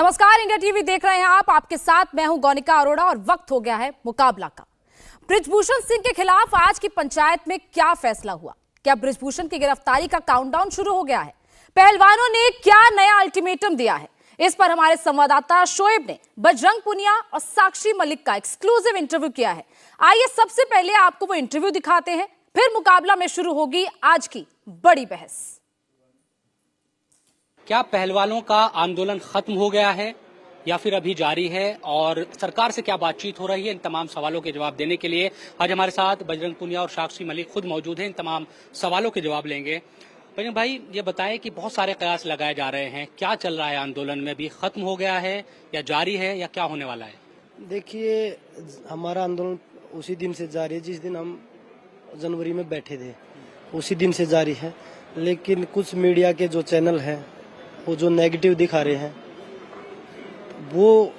नमस्कार, India TV देख रहे हैं आप। आपके साथ मैं हूं गौनिका अरोड़ा और वक्त हो गया है मुकाबला का। बृजभूषण सिंह के खिलाफ आज की पंचायत में क्या फैसला हुआ? क्या बृजभूषण की गिरफ्तारी का काउंटडाउन शुरू हो गया है? पहलवानों ने क्या नया अल्टीमेटम दिया है? इस पर हमारे संवाददाता शोएब ने बजरंग पुनिया और साक्षी मलिक का एक्सक्लूसिव इंटरव्यू किया है। आइए सबसे पहले आपको वो इंटरव्यू दिखाते हैं, फिर मुकाबला में शुरू होगी आज की बड़ी बहस। क्या पहलवानों का आंदोलन खत्म हो गया है या फिर अभी जारी है, और सरकार से क्या बातचीत हो रही है? इन तमाम सवालों के जवाब देने के लिए आज हमारे साथ बजरंग पुनिया और साक्षी मलिक खुद मौजूद हैं। इन तमाम सवालों के जवाब लेंगे। बजरंग भाई, ये बताएं कि बहुत सारे कयास लगाए जा रहे हैं, क्या चल रहा है आंदोलन में? अभी खत्म हो गया है या जारी है या क्या होने वाला है? देखिए, हमारा आंदोलन उसी दिन से जारी है जिस दिन हम जनवरी में बैठे थे, उसी दिन से जारी है। लेकिन कुछ मीडिया के जो चैनल हैं वो जो नेगेटिव दिखा रहे हैं, वो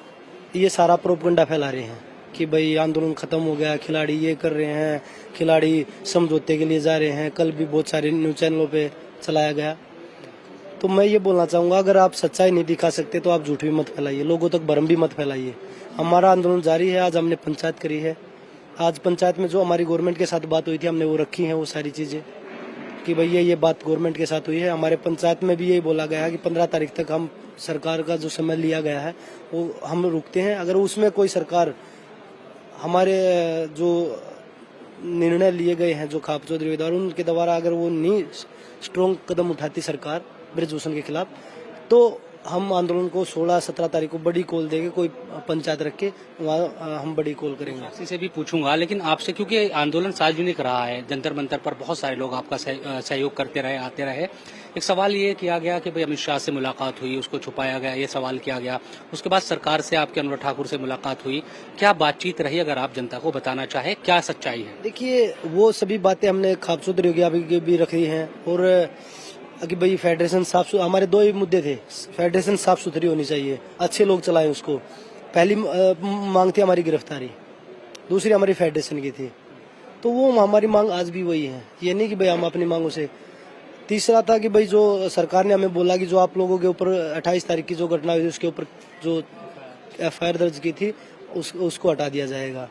ये सारा प्रोपगंडा फैला रहे हैं कि भाई आंदोलन खत्म हो गया, खिलाड़ी ये कर रहे हैं, खिलाड़ी समझौते के लिए जा रहे हैं। कल भी बहुत सारे न्यूज चैनलों पे चलाया गया। तो मैं ये बोलना चाहूँगा, अगर आप सच्चाई नहीं दिखा सकते तो आप झूठ भी मत फैलाइए, लोगों तक भ्रम भी मत फैलाइए। हमारा आंदोलन जारी है। आज हमने पंचायत करी है। आज पंचायत में जो हमारी गवर्नमेंट के साथ बात हुई थी, हमने वो रखी है, वो सारी चीज़ें कि भैया ये बात गवर्नमेंट के साथ हुई है। हमारे पंचायत में भी यही बोला गया है कि 15 तारीख तक हम सरकार का जो समय लिया गया है वो हम रुकते हैं। अगर उसमें कोई सरकार हमारे जो निर्णय लिए गए हैं, जो खाप चौधरी द्वारा, उनके द्वारा अगर वो नहीं स्ट्रॉन्ग कदम उठाती सरकार बृजभूषण के खिलाफ, तो हम आंदोलन को 16-17 तारीख को बड़ी कॉल देंगे। कोई पंचायत रख के वहाँ हम बड़ी कॉल करेंगे। साक्षी से भी पूछूंगा, लेकिन आपसे, क्योंकि आंदोलन सार्वजनिक रहा है, जंतर मंतर पर बहुत सारे लोग आपका सहयोग करते रहे, आते रहे। एक सवाल ये किया गया कि भाई अमित शाह से मुलाकात हुई, उसको छुपाया गया, ये सवाल किया गया। उसके बाद सरकार से आपके अनुराग ठाकुर से मुलाकात हुई, क्या बातचीत रही? अगर आप जनता को बताना चाहे, क्या सच्चाई है? देखिए, वो सभी बातें हमने खाप चौधरी की भी रखी हैं। और कि भाई फेडरेशन साफ, हमारे दो ही मुद्दे थे। फेडरेशन साफ सुथरी होनी चाहिए, अच्छे लोग चलाएं उसको। पहली मांग थी हमारी गिरफ्तारी, दूसरी हमारी फेडरेशन की थी। तो वो हमारी मांग आज भी वही है, ये नहीं कि भाई हम अपनी मांगों से। तीसरा था कि भाई जो सरकार ने हमें बोला कि जो आप लोगों के ऊपर 28 तारीख की जो घटना हुई, उसके ऊपर जो FIR दर्ज की थी उसको हटा दिया जाएगा।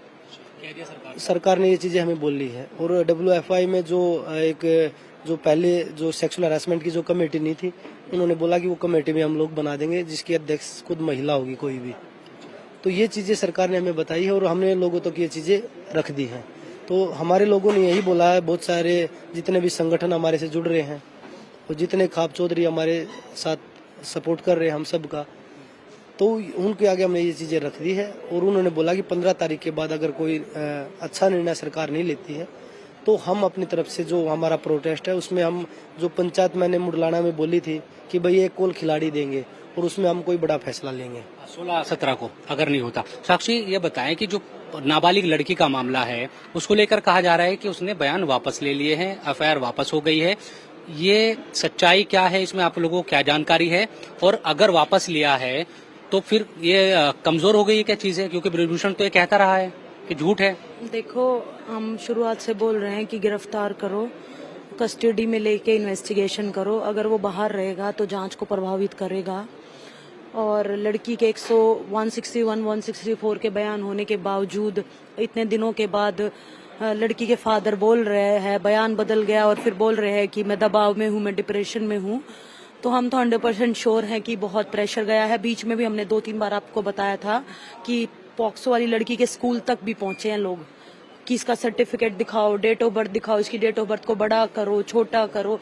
सरकार ने ये चीजें हमें बोल ली है। और WFI में जो पहले जो सेक्सुअल हरासमेंट की जो कमेटी नहीं थी, उन्होंने बोला कि वो कमेटी भी हम लोग बना देंगे, जिसकी अध्यक्ष खुद महिला होगी कोई भी। तो ये चीजें सरकार ने हमें बताई है और हमने लोगों तक ये चीजें रख दी हैं। तो हमारे लोगों ने यही बोला है, बहुत सारे जितने भी संगठन हमारे से जुड़ रहे हैं और जितने खाप चौधरी हमारे साथ सपोर्ट कर रहे हैं हम सब का, तो उनके आगे हमने ये चीजें रख दी है। और उन्होंने बोला कि 15 तारीख के बाद अगर कोई अच्छा निर्णय सरकार नहीं लेती है, तो हम अपनी तरफ से जो हमारा प्रोटेस्ट है उसमें हम, जो पंचायत मैंने मुडलाना में बोली थी कि भाई एक कॉल खिलाड़ी देंगे और उसमें हम कोई बड़ा फैसला लेंगे 16-17 को अगर नहीं होता। साक्षी, ये बताएं कि जो नाबालिग लड़की का मामला है, उसको लेकर कहा जा रहा है कि उसने बयान वापस ले लिए हैं, FIR वापस हो गई है। ये सच्चाई क्या है? इसमें आप लोगों को क्या जानकारी है? और अगर वापस लिया है तो फिर ये कमजोर हो गई है क्या चीजें? क्योंकि बृजभूषण तो ये कहता रहा है कि झूठ है। देखो, हम शुरुआत से बोल रहे हैं कि गिरफ्तार करो, कस्टडी में लेके इन्वेस्टिगेशन करो। अगर वो बाहर रहेगा तो जांच को प्रभावित करेगा। और लड़की के 161, 164 के बयान होने के बावजूद इतने दिनों के बाद लड़की के फादर बोल रहे हैं, बयान बदल गया और फिर बोल रहे हैं कि मैं दबाव में हूँ, मैं डिप्रेशन में हूँ। तो हम तो 100% श्योर हैं कि बहुत प्रेशर गया है। बीच में भी हमने 2-3 बार आपको बताया था कि पॉक्सो वाली लड़की के स्कूल तक भी पहुंचे हैं लोग कि इसका सर्टिफिकेट दिखाओ, डेट ऑफ बर्थ दिखाओ, इसकी डेट ऑफ बर्थ को बड़ा करो, छोटा करो।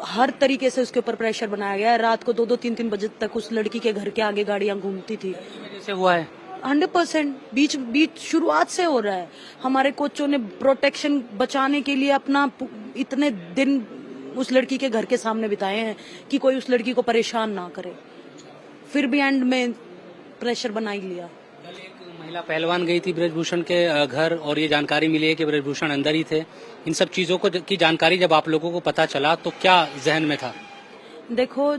हर तरीके से उसके ऊपर प्रेशर बनाया गया है। रात को 2-2, 3-3 बजे तक उस लड़की के घर के आगे गाड़ियां घूमती थी। जैसे हुआ है 100% बीच शुरुआत से हो रहा है। हमारे कोचों ने प्रोटेक्शन बचाने के लिए अपना इतने दिन उस लड़की के घर के सामने बिताए हैं कि कोई उस लड़की को परेशान ना करे। फिर भी एंड में प्रेशर बना ही लिया। महिला पहलवान गई थी बृजभूषण के घर और ये जानकारी मिली है कि बृजभूषण अंदर ही थे। इन सब चीजों को की जानकारी जब आप लोगों को पता चला तो क्या जहन में था? देखो,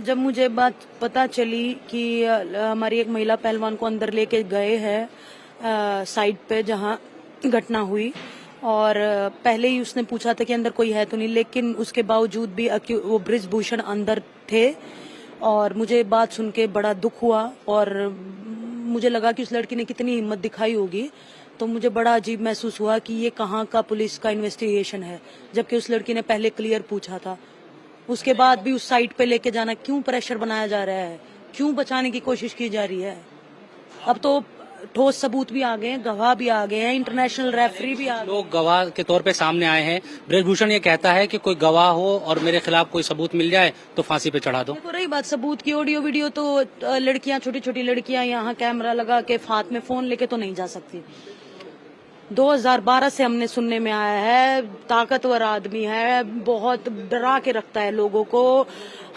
जब मुझे बात पता चली कि हमारी एक महिला पहलवान को अंदर लेके गए हैं साइड पे जहां घटना हुई, और पहले ही उसने पूछा था कि अंदर कोई है तो नहीं, लेकिन उसके बावजूद भी वो बृजभूषण अंदर थे और मुझे बात सुन के बड़ा दुख हुआ और मुझे लगा कि उस लड़की ने कितनी हिम्मत दिखाई होगी। तो मुझे बड़ा अजीब महसूस हुआ कि ये कहाँ का पुलिस का इन्वेस्टिगेशन है, जबकि उस लड़की ने पहले क्लियर पूछा था। उसके बाद भी उस साइट पे लेके जाना, क्यों प्रेशर बनाया जा रहा है, क्यों बचाने की कोशिश की जा रही है। अब तो ठोस सबूत भी आ गए हैं, गवाह भी आ गए हैं, इंटरनेशनल रेफरी भी आ गए। लोग गवाह के तौर पे सामने आए हैं। ब्रजभूषण ये कहता है कि कोई गवाह हो और मेरे खिलाफ कोई सबूत मिल जाए तो फांसी पे चढ़ा दो। देखो रही बात सबूत की, ऑडियो वीडियो तो लड़कियां, छोटी छोटी लड़कियां यहाँ कैमरा लगा के हाथ में फोन लेके तो नहीं जा सकती। 2012 से हमने सुनने में आया है, ताकतवर आदमी है, बहुत डरा के रखता है लोगों को,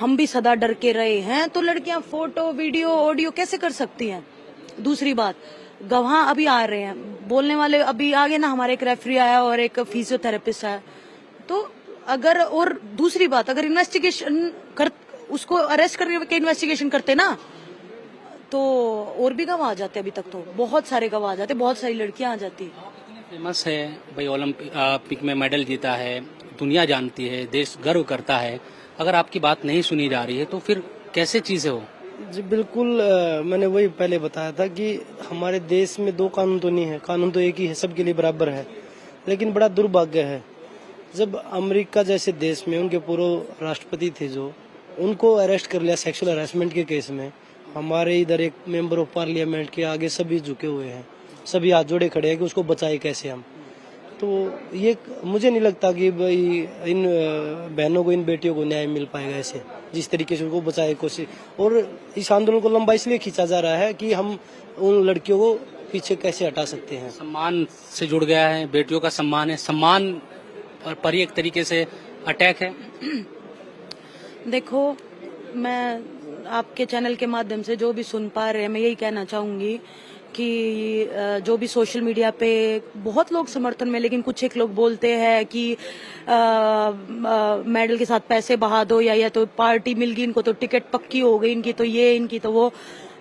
हम भी सदा डर के रहे हैं। तो लड़कियां फोटो वीडियो ऑडियो कैसे कर सकती हैं। दूसरी बात, गवाह अभी आ रहे हैं, बोलने वाले अभी आगे ना, हमारे एक रेफरी आया और एक फिजियोथेरेपिस्ट आया। तो अगर, और दूसरी बात, अगर इन्वेस्टिगेशन कर, उसको अरेस्ट करने के इन्वेस्टिगेशन करते ना, तो और भी गवाह आ जाते। अभी तक तो बहुत सारे गवाह आ जाते, बहुत सारी लड़कियां आ जाती। फेमस है भाई, ओलंपिक में मेडल जीता है, दुनिया जानती है, देश गर्व करता है। अगर आपकी बात नहीं सुनी जा रही है तो फिर कैसे चीजें हो। जी बिल्कुल, मैंने वही पहले बताया था कि हमारे देश में दो कानून तो नहीं है, कानून तो एक ही है, सबके लिए बराबर है। लेकिन बड़ा दुर्भाग्य है, जब अमेरिका जैसे देश में उनके पूर्व राष्ट्रपति थे जो, उनको अरेस्ट कर लिया सेक्सुअल हरासमेंट के केस में, हमारे इधर एक मेंबर ऑफ पार्लियामेंट के आगे सभी झुके हुए हैं, सभी हाथ जोड़े खड़े हैं कि उसको बचाए कैसे हम। तो ये मुझे नहीं लगता कि भाई इन बहनों को, इन बेटियों को न्याय मिल पाएगा ऐसे, जिस तरीके से उनको बचाए कोशिश। और इस आंदोलन को लंबा इसलिए खींचा जा रहा है कि हम उन लड़कियों को पीछे कैसे हटा सकते हैं। सम्मान से जुड़ गया है, बेटियों का सम्मान है, सम्मान पर एक तरीके से अटैक है। देखो, मैं आपके चैनल के माध्यम से जो भी सुन पा रहे हैं, मैं यही कहना चाहूंगी कि जो भी सोशल मीडिया पे बहुत लोग समर्थन में, लेकिन कुछ एक लोग बोलते हैं कि मेडल के साथ पैसे बहा दो, या तो पार्टी मिल गई इनको, तो टिकट पक्की हो गई इनकी, तो ये इनकी तो वो।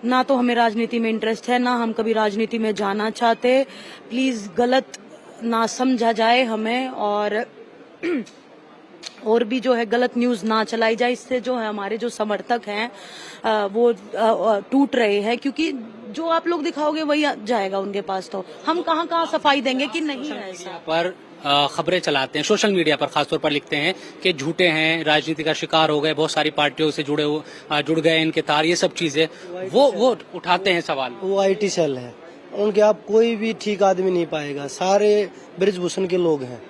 ना तो हमें राजनीति में इंटरेस्ट है, ना हम कभी राजनीति में जाना चाहते। प्लीज गलत ना समझा जाए हमें, और भी जो है गलत न्यूज ना चलाई जाए। इससे जो है हमारे जो समर्थक हैं वो टूट रहे हैं, क्योंकि जो आप लोग दिखाओगे वही जाएगा उनके पास। तो हम कहाँ सफाई देंगे कि नहीं है ऐसा। पर खबरें चलाते हैं, सोशल मीडिया पर खासतौर पर लिखते हैं कि झूठे हैं, राजनीति का शिकार हो गए, बहुत सारी पार्टियों से जुड़ गए इनके तार, ये सब चीजें वो उठाते हैं सवाल। वो IT सेल है, उनके आप कोई भी ठीक आदमी नहीं पाएगा, सारे ब्रजभूषण के लोग हैं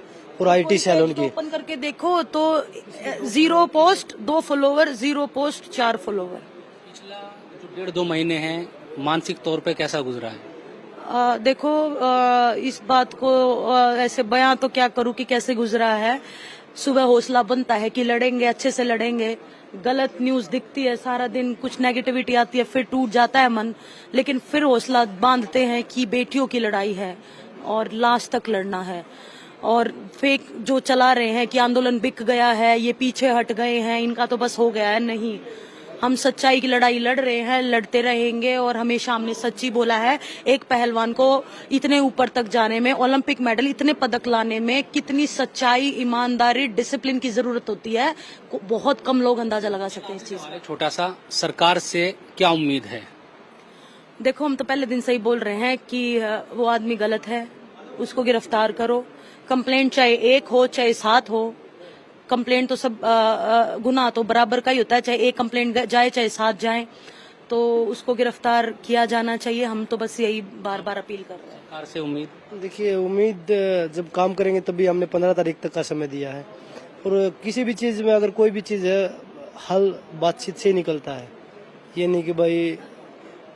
और IT सेल उनकी। ओपन करके देखो तो 0 पोस्ट 2 फॉलोवर, 0 पोस्ट 4 फॉलोवर। पिछला जो 1.5-2 महीने हैं, मानसिक तौर पे कैसा गुजरा है। देखो, इस बात को ऐसे बयां तो क्या करूं कि कैसे गुजरा है। सुबह हौसला बनता है कि लड़ेंगे, अच्छे से लड़ेंगे। गलत न्यूज दिखती है, सारा दिन कुछ नेगेटिविटी आती है, फिर टूट जाता है मन, लेकिन फिर हौसला बांधते हैं कि बेटियों की लड़ाई है और लास्ट तक लड़ना है। और फेक जो चला रहे हैं कि आंदोलन बिक गया है, ये पीछे हट गए हैं, इनका तो बस हो गया है, नहीं। हम सच्चाई की लड़ाई लड़ रहे हैं, लड़ते रहेंगे, और हमेशा हमने सच्ची बोला है। एक पहलवान को इतने ऊपर तक जाने में, ओलंपिक मेडल, इतने पदक लाने में कितनी सच्चाई, ईमानदारी, डिसिप्लिन की जरूरत होती है, बहुत कम लोग अंदाजा लगा सकते हैं इस चीज का। छोटा सा, सरकार से क्या उम्मीद है। देखो, हम तो पहले दिन से ही बोल रहे हैं कि वो आदमी गलत है, उसको गिरफ्तार करो। कंप्लेंट चाहे 1 हो चाहे 7 हो, कंप्लेंट तो सब गुनाह तो बराबर का ही होता है, चाहे 1 कंप्लेंट जाए चाहे 7 जाए, तो उसको गिरफ्तार किया जाना चाहिए। हम तो बस यही बार बार अपील कर रहे हैं। सरकार से उम्मीद, देखिए, उम्मीद जब काम करेंगे तभी हमने 15 तारीख तक का समय दिया है, और किसी भी चीज में अगर कोई भी चीज है, हल बातचीत से ही निकलता है। ये नहीं कि भाई,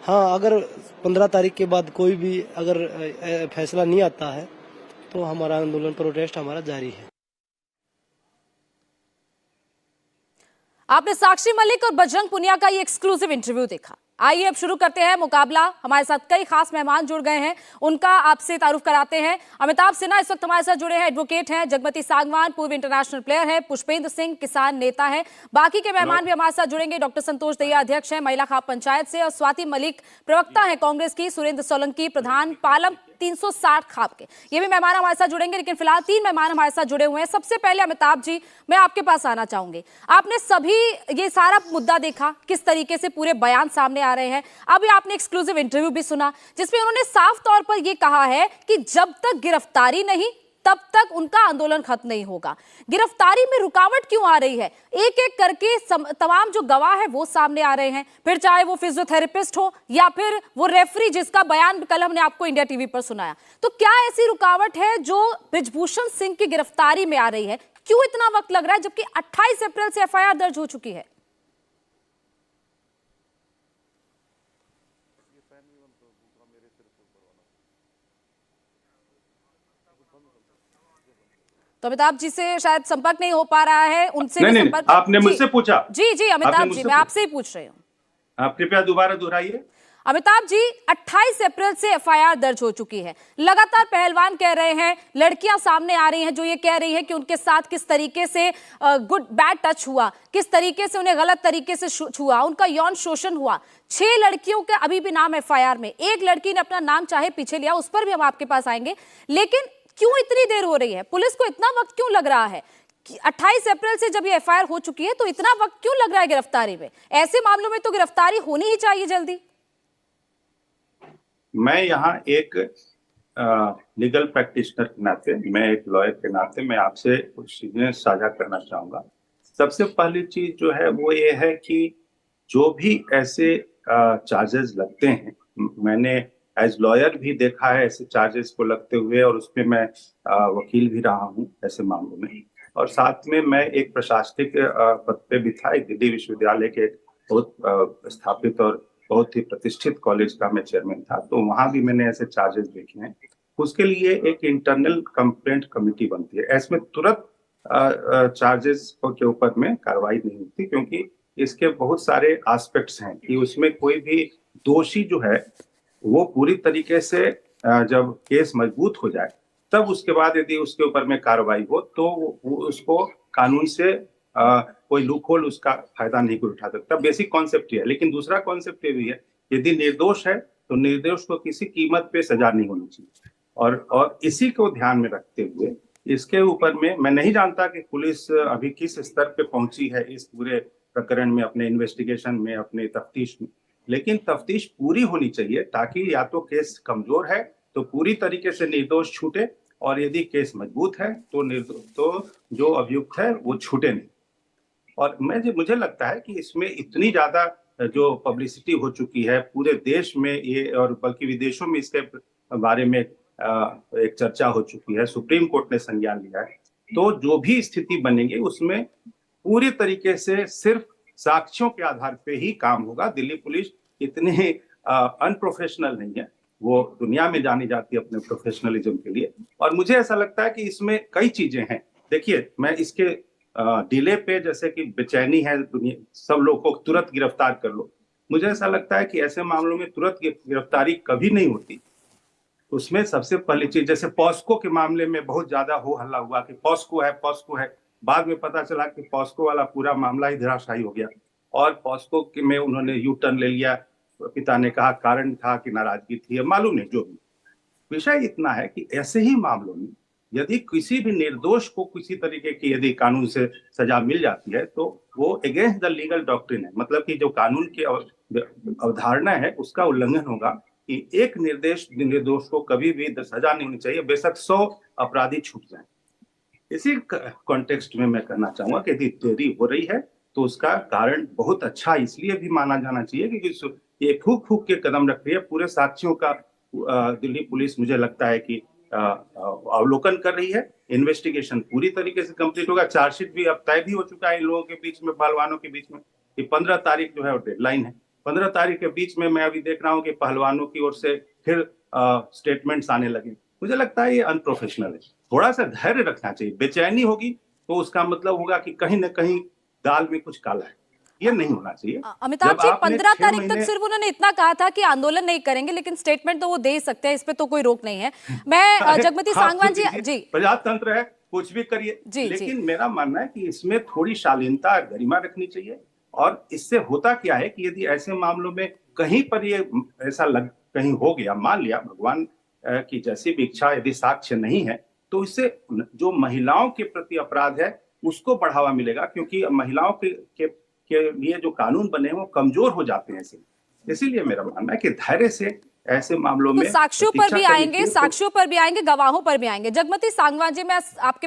हाँ, अगर 15 तारीख के बाद कोई भी अगर फैसला नहीं आता है तो हमारा आंदोलन, प्रोटेस्ट हमारा जारी है। आपने साक्षी मलिक और बजरंग पुनिया का ये एक्सक्लूसिव इंटरव्यू देखा। आइए अब शुरू करते हैं मुकाबला। हमारे साथ कई खास मेहमान जुड़ गए हैं, उनका आपसे तारुफ कराते हैं। अमिताभ सिन्हा इस वक्त हमारे साथ जुड़े हैं, एडवोकेट हैं। जगमती सांगवान पूर्व इंटरनेशनल प्लेयर है। पुष्पेंद्र सिंह किसान नेता है। बाकी के मेहमान भी हमारे साथ जुड़ेंगे। डॉक्टर संतोष दहिया अध्यक्ष हैं महिला खाप पंचायत से, और स्वाति मलिक प्रवक्ता है कांग्रेस की। सुरेंद्र सोलंकी प्रधान पालम 360 खाप के। ये भी मेहमान हमारे साथ जुड़ेंगे, लेकिन फिलहाल 3 मेहमान हमारे साथ जुड़े हुए हैं। सबसे पहले अमिताभ जी, मैं आपके पास आना चाहूंगी। आपने सभी ये सारा मुद्दा देखा, किस तरीके से पूरे बयान सामने आ रहे हैं। अभी आपने एक्सक्लूसिव इंटरव्यू भी सुना जिसमें उन्होंने साफ तौर पर यह कहा है कि जब तक गिरफ्तारी नहीं तब तक उनका आंदोलन खत्म नहीं होगा। गिरफ्तारी में रुकावट क्यों आ रही है? एक एक करके तमाम जो गवाह है वो सामने आ रहे हैं, फिर चाहे वो फिजियोथेरेपिस्ट हो या फिर वो रेफरी जिसका बयान कल हमने आपको इंडिया टीवी पर सुनाया। तो क्या ऐसी रुकावट है जो बृजभूषण सिंह की गिरफ्तारी में आ रही है? क्यों इतना वक्त लग रहा है जबकि 28 अप्रैल से एफआईआर दर्ज हो चुकी है? तो अमिताभ जी से शायद संपर्क नहीं हो पा रहा है, उनसे भी संपर्क। आपने मुझसे पूछा। जी अमिताभ जी, मैं आपसे ही पूछ रही हूँ। आप कृपया दोबारा दोहराइए। अमिताभ जी, 28 अप्रैल से एफआईआर दर्ज हो चुकी है। लगातार पहलवान कह रहे हैं, लड़कियां सामने आ रही हैं जो ये कह रही है कि उनके साथ किस तरीके से गुड बैड टच हुआ, किस तरीके से उन्हें गलत तरीके से छुआ, उनका यौन शोषण हुआ। 6 लड़कियों का अभी भी नाम एफआईआर में, एक लड़की ने अपना नाम चाहे पीछे लिया, उस पर भी हम आपके पास आएंगे। लेकिन क्यों इतनी देर हो रही है? पुलिस को इतना वक्त क्यों लग रहा है? 28 अप्रैल से जब ये एफआईआर हो चुकी है तो इतना वक्त क्यों लग रहा है गिरफ्तारी में? ऐसे मामलों में तो गिरफ्तारी होनी ही चाहिए जल्दी। मैं यहाँ एक लीगल प्रैक्टिशनर के नाते, मैं एक लॉयर के नाते मैं आपसे कुछ चीजें साझा करना चाहूंगा। सबसे पहली चीज जो है वो ये है कि जो भी ऐसे चार्जेस लगते हैं, मैंने एज लॉयर भी देखा है ऐसे चार्जेस को लगते हुए, और उसमें मैं वकील भी रहा हूँ ऐसे मामलों में, और साथ में मैं एक प्रशासनिक पद पे भी था। एक दिल्ली विश्वविद्यालय के बहुत स्थापित और बहुत ही प्रतिष्ठित कॉलेज का मैं चेयरमैन था, तो वहां भी मैंने ऐसे चार्जेस देखे हैं। उसके लिए एक इंटरनल कंप्लेंट कमेटी बनती है। इसमें तुरंत चार्जेस के ऊपर में कार्रवाई नहीं होती, क्योंकि इसके बहुत सारे एस्पेक्ट्स हैं कि उसमें कोई भी दोषी जो है वो पूरी तरीके से जब केस मजबूत हो जाए तब उसके बाद यदि उसके ऊपर में कार्रवाई हो तो वो उसको कानून से कोई लूपहोल उसका फायदा नहीं कोई उठा सकता। बेसिक कॉन्सेप्ट है। लेकिन दूसरा कॉन्सेप्ट ये भी है, यदि निर्दोष है तो निर्दोष को किसी कीमत पे सजा नहीं होनी चाहिए। और इसी को ध्यान में रखते हुए इसके ऊपर में मैं नहीं जानता कि पुलिस अभी किस स्तर पे पहुंची है इस पूरे प्रकरण में, अपने इन्वेस्टिगेशन में, अपने तफ्तीश में, लेकिन तफ्तीश पूरी होनी चाहिए ताकि या तो केस कमजोर है तो पूरी तरीके से निर्दोष छूटे, और यदि केस मजबूत है तो जो अभियुक्त है वो छूटे नहीं। और मुझे लगता है कि इसमें इतनी ज्यादा जो पब्लिसिटी हो चुकी है पूरे देश में ये, और बल्कि विदेशों में इसके बारे में एक चर्चा हो चुकी है, सुप्रीम कोर्ट ने संज्ञान लिया है, तो जो भी स्थिति बनेगी उसमें पूरी तरीके से सिर्फ साक्ष्यों के आधार पे ही काम होगा। दिल्ली पुलिस इतने अनप्रोफेशनल नहीं है, वो दुनिया में जानी जाती है अपने प्रोफेशनलिज्म के लिए। और मुझे ऐसा लगता है कि इसमें कई चीजें हैं। देखिए, मैं इसके डिले पे, जैसे कि बेचैनी है दुनिया, सब लोग को तुरंत गिरफ्तार कर लो, मुझे ऐसा लगता है कि ऐसे मामलों में तुरंत गिरफ्तारी कभी नहीं होती। उसमें सबसे पहली चीज, जैसे पॉस्को के मामले में बहुत ज्यादा हो हल्ला हुआ कि पॉस्को है, बाद में पता चला कि पॉस्को वाला पूरा मामला ही धराशायी हो गया, और पॉस्को में उन्होंने यू टर्न ले लिया। पिता ने कहा कारण था कि नाराजगी थी, मालूम नहीं, जो भी। विषय इतना है कि ऐसे ही मामलों में यदि किसी भी निर्दोष को किसी तरीके की यदि कानून से सजा मिल जाती है तो वो अगेंस्ट द लीगल डॉक्ट्रिन है, मतलब कि जो कानून की अवधारणा है उसका उल्लंघन होगा कि एक निर्दोष को कभी भी सजा नहीं होनी चाहिए, बेशक 100 अपराधी छूट जाए। इसी कॉन्टेक्स्ट में मैं कहना चाहूंगा कि यदि देरी हो रही है तो उसका कारण बहुत अच्छा इसलिए भी माना जाना चाहिए क्योंकि ये फूक फूक के कदम रख रही है। पूरे साक्ष्यों का दिल्ली पुलिस मुझे लगता है कि अवलोकन कर रही है। इन्वेस्टिगेशन पूरी तरीके से कंप्लीट होगा। चार्जशीट भी अब तय भी हो चुका है इन लोगों के बीच में, पहलवानों के बीच में, कि 15 तारीख जो है डेडलाइन है। 15 तारीख के बीच में मैं अभी देख रहा हूँ कि पहलवानों की ओर से फिर स्टेटमेंट्स आने लगे। मुझे लगता है ये अनप्रोफेशनल है। थोड़ा सा धैर्य रखना चाहिए। बेचैनी होगी तो उसका मतलब होगा कि कहीं ना कहीं दाल में कुछ काला है, ये नहीं होना चाहिए। अमिताभ जी, 15 तारीख तक सिर्फ उन्होंने इतना कहा था कि आंदोलन नहीं करेंगे, लेकिन स्टेटमेंट तो वो दे ही सकते हैं, इस पे तो कोई रोक नहीं है। मैं जगमती सांगवान जी, प्रजातंत्र है, कुछ भी करिए, लेकिन मेरा मानना है कि इसमें थोड़ी शालीनता, गरिमा रखनी चाहिए। और इससे होता क्या है कि यदि ऐसे मामलों में कहीं पर ये ऐसा कहीं हो गया, मान लिया, भगवान की जैसी भी इच्छा यदि साक्ष्य नहीं है तो इससे जो महिलाओं के प्रति अपराध है उसको बढ़ावा मिलेगा, क्योंकि महिलाओं के लिए जो कानून बने हैं वो कमजोर हो जाते हैं। इसीलिए मेरा मानना है कि धैर्य से ऐसे मामलों में साक्ष्यों पर भी आएंगे, साक्ष्यों पर भी आएंगे, गवाहों पर भी आएंगे। जगमती सांगवान जी, मैं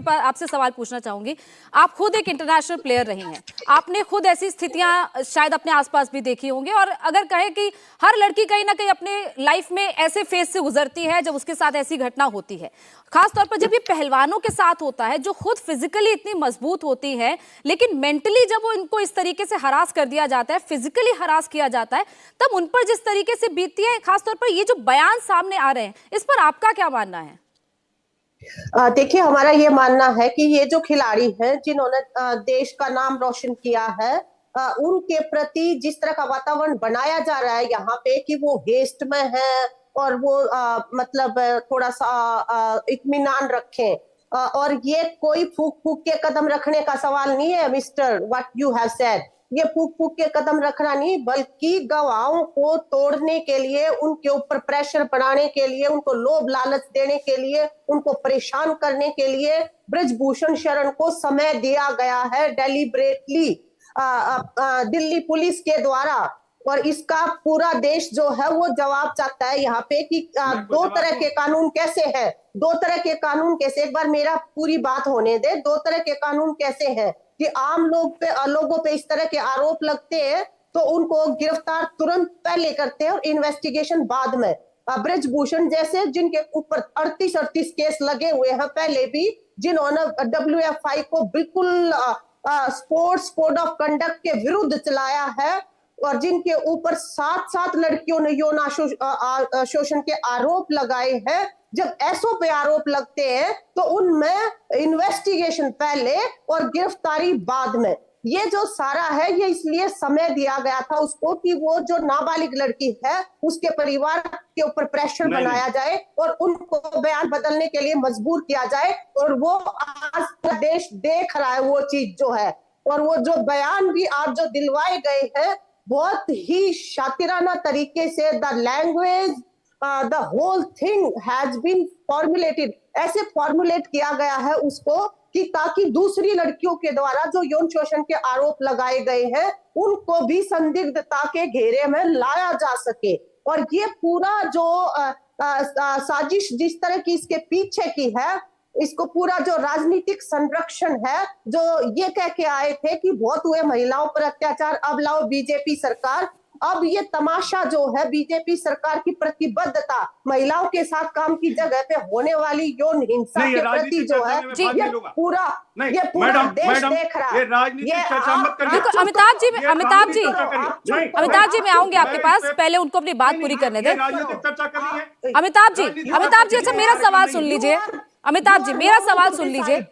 आपसे सवाल पूछना चाहूंगी। आप खुद एक इंटरनेशनल प्लेयर रही हैं, आपने खुद ऐसी स्थितियां शायद अपने आसपास भी देखी होंगी, और अगर कहें कि हर लड़की कहीं ना कहीं अपने लाइफ में ऐसे फेज से गुजरती है जब उसके साथ ऐसी घटना होती है, खासतौर पर जब ये पहलवानों के साथ होता है जो खुद फिजिकली इतनी मजबूत होती है, लेकिन मेंटली जब वो इनको इस तरीके से हरास कर दिया जाता है, फिजिकली हरास किया जाता है, तब उन पर जिस तरीके से बीतती है, खासतौर पर ये जो बयान सामने आ रहे हैं, इस पर आपका क्या मानना है? देखिए, हमारा ये मानना है कि ये जो खिलाड़ी हैं जिन्होंने देश का नाम रोशन किया है, उनके प्रति जिस तरह का वातावरण बनाया जा रहा है यहाँ पे कि वो हेस्ट में है और वो मतलब थोड़ा सा इत्मीनान रखें, और ये कोई फूक फूक के कदम रखने का सवाल नहीं है mister what you have said. ये फूक फूक के कदम रखना नहीं, बल्कि गवाहों को तोड़ने के लिए, उनके ऊपर प्रेशर बनाने के लिए, उनको लोभ लालच देने के लिए, उनको परेशान करने के लिए ब्रजभूषण शरण को समय दिया गया है डेलिब्रेटली दिल्ली पुलिस के द्वारा। और इसका पूरा देश जो है वो जवाब चाहता है यहाँ पे कि दो तरह के कानून कैसे हैं, दो तरह के कानून कैसे, एक बार मेरा पूरी बात होने दे। दो तरह के कानून कैसे हैं कि आम लोगों पे इस तरह के आरोप लगते हैं तो उनको गिरफ्तार तुरंत पहले करते हैं और इन्वेस्टिगेशन बाद में। ब्रजभूषण जैसे जिनके ऊपर 38 केस लगे हुए हैं पहले भी, जिन्होंने WFI को बिल्कुल स्पोर्ट्स कोड ऑफ कंडक्ट के विरुद्ध चलाया है, और जिनके ऊपर 7 लड़कियों ने यौन शोषण के आरोप लगाए हैं, जब ऐसों पे आरोप लगते हैं तो उनमें इन्वेस्टिगेशन पहले और गिरफ्तारी बाद में। ये जो सारा है ये इसलिए समय दिया गया था उसको कि वो जो नाबालिग लड़की है उसके परिवार के ऊपर प्रेशर बनाया जाए और उनको बयान बदलने के लिए मजबूर किया जाए, और वो आज देश देख रहा है वो चीज जो है। और वो जो बयान भी आप जो दिलवाए गए हैं बहुत ही शातिराना तरीके से, the language the whole thing has been formulated, ऐसे फॉर्मुलेट किया गया है उसको कि ताकि दूसरी लड़कियों के द्वारा जो यौन शोषण के आरोप लगाए गए हैं उनको भी संदिग्धता के घेरे में लाया जा सके। और ये पूरा जो साजिश जिस तरह की इसके पीछे की है, इसको पूरा जो राजनीतिक संरक्षण है, जो ये कह के आए थे कि बहुत हुए महिलाओं पर अत्याचार, अब लाओ बीजेपी सरकार। अब ये तमाशा जो है बीजेपी सरकार की प्रतिबद्धता महिलाओं के साथ काम की जगह पे होने वाली यौन हिंसा के प्रति जो है ये पूरा देश देख रहा है। अमिताभ जी मैं आऊंगी आपके पास, पहले उनको अपनी बात पूरी करने दें। अमिताभ जी अच्छा मेरा सवाल सुन लीजिए। अमिताभ जी मेरा सवाल सुन लीजिए।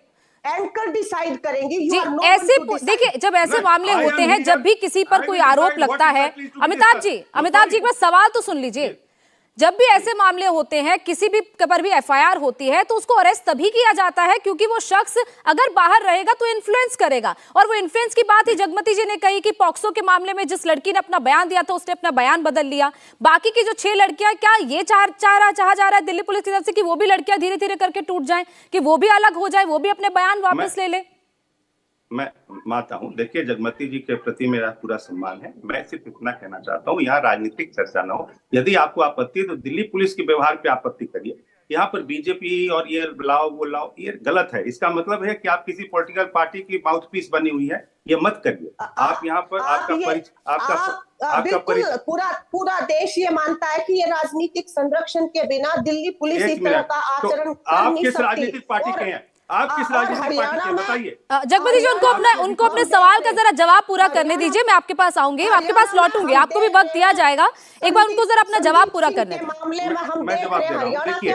एंकर डिसाइड करेंगे जी, ऐसे देखिए जब ऐसे मामले होते हैं, जब भी किसी पर कोई आरोप लगता है, अमिताभ जी एक बार सवाल तो सुन लीजिए। जब भी ऐसे मामले होते हैं, किसी भी पर भी FIR होती है तो उसको अरेस्ट तभी किया जाता है क्योंकि वो शख्स अगर बाहर रहेगा तो इन्फ्लुएंस करेगा। और वो इन्फ्लुएंस की बात ही जगमती जी ने कही कि पॉक्सो के मामले में जिस लड़की ने अपना बयान दिया था उसने अपना बयान बदल लिया। बाकी की जो 6 लड़कियां, क्या ये चाहा जा रहा है दिल्ली पुलिस की तरफ से कि वो भी लड़कियां धीरे धीरे करके टूट जाएं, कि वो भी अलग हो जाए, वो भी अपने बयान वापस ले ले? मैं मानता हूं, देखिए जगमती जी के प्रति मेरा पूरा सम्मान है। मैं सिर्फ इतना कहना चाहता हूं यहाँ राजनीतिक चर्चा न हो। यदि आपको आपत्ति है तो दिल्ली पुलिस के व्यवहार पे आपत्ति करिए। यहाँ पर बीजेपी और ये लाओ वो लाओ, ये गलत है। इसका मतलब है कि आप किसी पॉलिटिकल पार्टी की माउथपीस बनी हुई है, ये मत करिए। आप यहाँ पर पूरा देश ये मानता है कि ये राजनीतिक संरक्षण के बिना दिल्ली पुलिस इस तरह का आचरण कर नहीं सकती। आप किस राजनीतिक पार्टी के हैं? आप किस राजनीतिक पार्टी के बताइए? जगमती जी उनको अपने सवाल का जरा जवाब पूरा करने दीजिए। मैं आपके पास आऊंगी, आपके पास लौटूंगी, आपको भी वक्त दिया जाएगा। एक बार उनको जरा अपना जवाब पूरा करने दीजिए। मैं जवाब दे रहा हूं। देखिए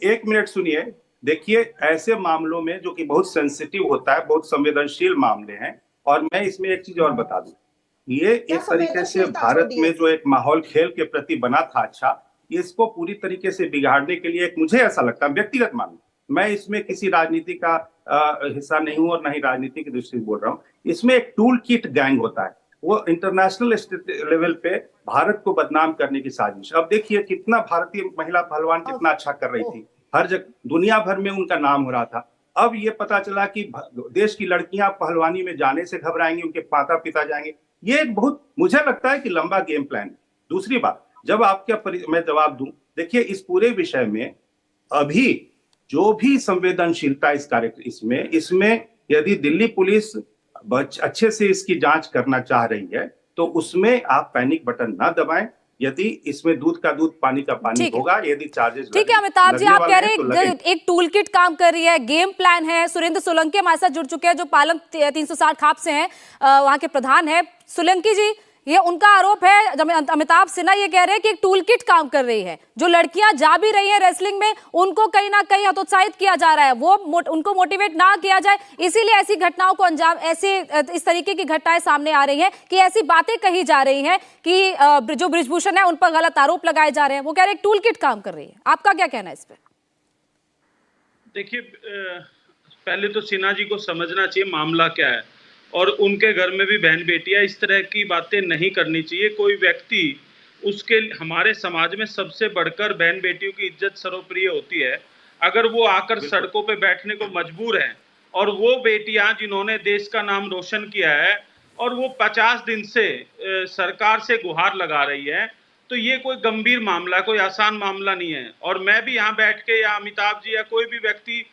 एक मिनट सुनिए। देखिए ऐसे मामलों में जो कि बहुत सेंसिटिव होता है, बहुत संवेदनशील मामले हैं, और मैं इसमें एक चीज और बता दूं, ये एक तरीके से भारत में जो एक माहौल खेल के प्रति बना था अच्छा, इसको पूरी तरीके से बिगाड़ने के लिए एक, मुझे ऐसा लगता है व्यक्तिगत मानना, मैं इसमें किसी राजनीति का हिस्सा नहीं हूं और न ही राजनीति की दृष्टि से बोल रहा हूं, इसमें एक टूल किट गैंग होता है। वो इंटरनेशनल लेवल पे भारत को बदनाम करने की साजिश। अब देखिए कितना भारतीय महिला पहलवान कितना अच्छा कर रही थी, हर जगह दुनिया भर में उनका नाम हो रहा था। अब ये पता चला कि देश की लड़कियां पहलवानी में जाने से घबराएंगी, उनके माता पिता जाएंगे। ये एक बहुत, मुझे लगता है कि लंबा गेम प्लान है। दूसरी बात, जब मैं जवाब दूं, देखिए इस पूरे विषय में अभी जो भी संवेदनशीलता इसमें यदि दिल्ली पुलिस अच्छे से इसकी जांच करना चाह रही है तो उसमें आप पैनिक बटन ना दबाएं। यदि इसमें दूध का दूध पानी का पानी होगा, यदि चार्जेस ठीक है अमिताभ जी, आप कह रहे हैं एक टूल किट काम कर रही है, गेम प्लान है। सुरेंद्र सोलंकी हमारे साथ जुड़ चुके हैं जो पालम 360 खाप से हैं, वहां के प्रधान है। सोलंकी जी, ये उनका आरोप है, जब अमिताभ सिन्हा ये कह रहे हैं कि एक टूल किट काम कर रही है, जो लड़कियां जा भी रही हैं रेसलिंग में उनको कहीं ना कहीं हतोत्साहित किया जा रहा है, वो उनको मोटिवेट ना किया जाए, इसीलिए ऐसी घटनाओं को अंजाम, इस तरीके की घटनाएं सामने आ रही हैं कि ऐसी बातें कही जा रही हैं कि जो बृजभूषण है उन पर गलत आरोप लगाए जा रहे हैं। वो कह रहे हैं टूल किट काम कर रही है, आपका क्या कहना है इस पर? देखिए, पहले तो सिन्हा जी को समझना चाहिए मामला क्या है, और उनके घर में भी बहन बेटियां, इस तरह की बातें नहीं करनी चाहिए। कोई व्यक्ति, उसके हमारे समाज में सबसे बढ़कर बहन बेटियों की इज्जत सर्वप्रिय होती है। अगर वो आकर सड़कों पे बैठने को मजबूर हैं, और वो बेटियां जिन्होंने देश का नाम रोशन किया है और वो 50 दिन से सरकार से गुहार लगा रही है, तो ये कोई गंभीर मामला, कोई आसान मामला नहीं है। और मैं भी यहाँ बैठ के, या अमिताभ जी या कोई भी व्यक्ति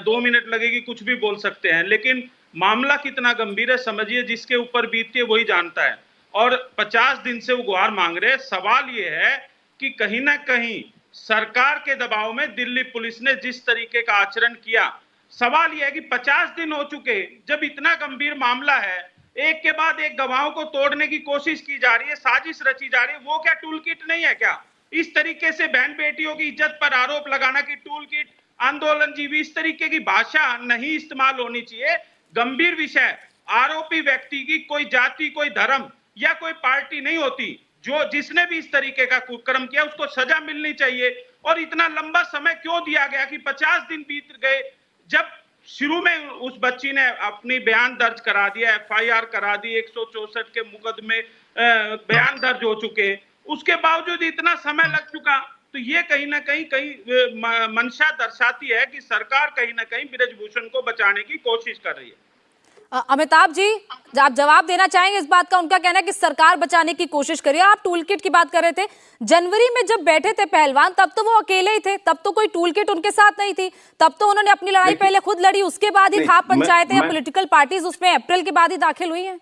2 मिनट लगेगी कुछ भी बोल सकते हैं, लेकिन मामला कितना गंभीर है समझिए, जिसके ऊपर बीतती है वही जानता है। और 50 दिन से वो गुहार मांग रहे हैं। सवाल ये है कि कहीं ना कहीं सरकार के दबाव में दिल्ली पुलिस ने जिस तरीके का आचरण किया, सवाल यह है कि 50 दिन हो चुके, जब इतना गंभीर मामला है, एक के बाद एक गवाहों को तोड़ने की कोशिश की जा रही है, साजिश रची जा रही है, वो क्या टूल किट नहीं है क्या? इस तरीके से बहन बेटियों की इज्जत पर आरोप लगाना कि टूल किट, आंदोलन जीवी, इस तरीके की भाषा नहीं इस्तेमाल होनी चाहिए। गंभीर विषय, आरोपी व्यक्ति की कोई जाति, कोई धर्म या कोई पार्टी नहीं होती। जो जिसने भी इस तरीके का कुकर्म किया उसको सजा मिलनी चाहिए। और इतना लंबा समय क्यों दिया गया कि 50 दिन बीत गए, जब शुरू में उस बच्ची ने अपनी बयान दर्ज करा दिया, FIR करा दी, 164 के मुकदमे बयान दर्ज हो चुके, उसके बावजूद इतना समय लग चुका, तो ये कहीं ना कहीं मंशा दर्शाती है कि सरकार कहीं ना कहीं बृजभूषण को बचाने की कोशिश कर रही है। अमिताभ जी, आप जवाब देना चाहेंगे इस बात का? उनका कहना है कि सरकार बचाने की कोशिश करिए। आप टूल किट की बात कर रहे थे, जनवरी में जब बैठे थे पहलवान, तब तो वो अकेले ही थे, तब तो कोई टूल किट उनके साथ नहीं थी, तब तो उन्होंने अपनी लड़ाई पहले खुद लड़ी, उसके बाद ही खाप पंचायतें या पॉलिटिकल पार्टीज उसमें अप्रैल के बाद ही दाखिल हुई हैं।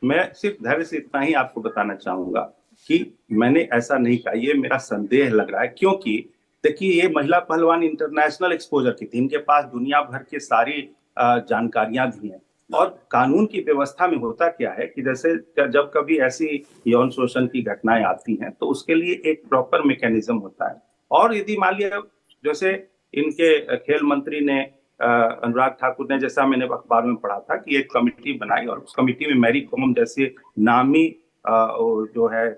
मैं सिर्फ धैर्य से इतना ही आपको बताना चाहूंगा कि मैंने ऐसा नहीं कहा, ये मेरा संदेह लग रहा है। क्योंकि देखिए, ये महिला पहलवान इंटरनेशनल एक्सपोजर की थी, इनके पास दुनिया भर की सारी जानकारियां भी हैं। और कानून की व्यवस्था में होता क्या है कि जैसे जब कभी ऐसी यौन शोषण की घटनाएं आती हैं तो उसके लिए एक प्रॉपर मैकेनिज्म होता है। और यदि मान लिया, जैसे इनके खेल मंत्री ने, अनुराग ठाकुर ने, जैसा मैंने अखबार में पढ़ा था कि एक कमेटी बनाई और उस कमेटी में मैरी कॉम जैसे नामी जो है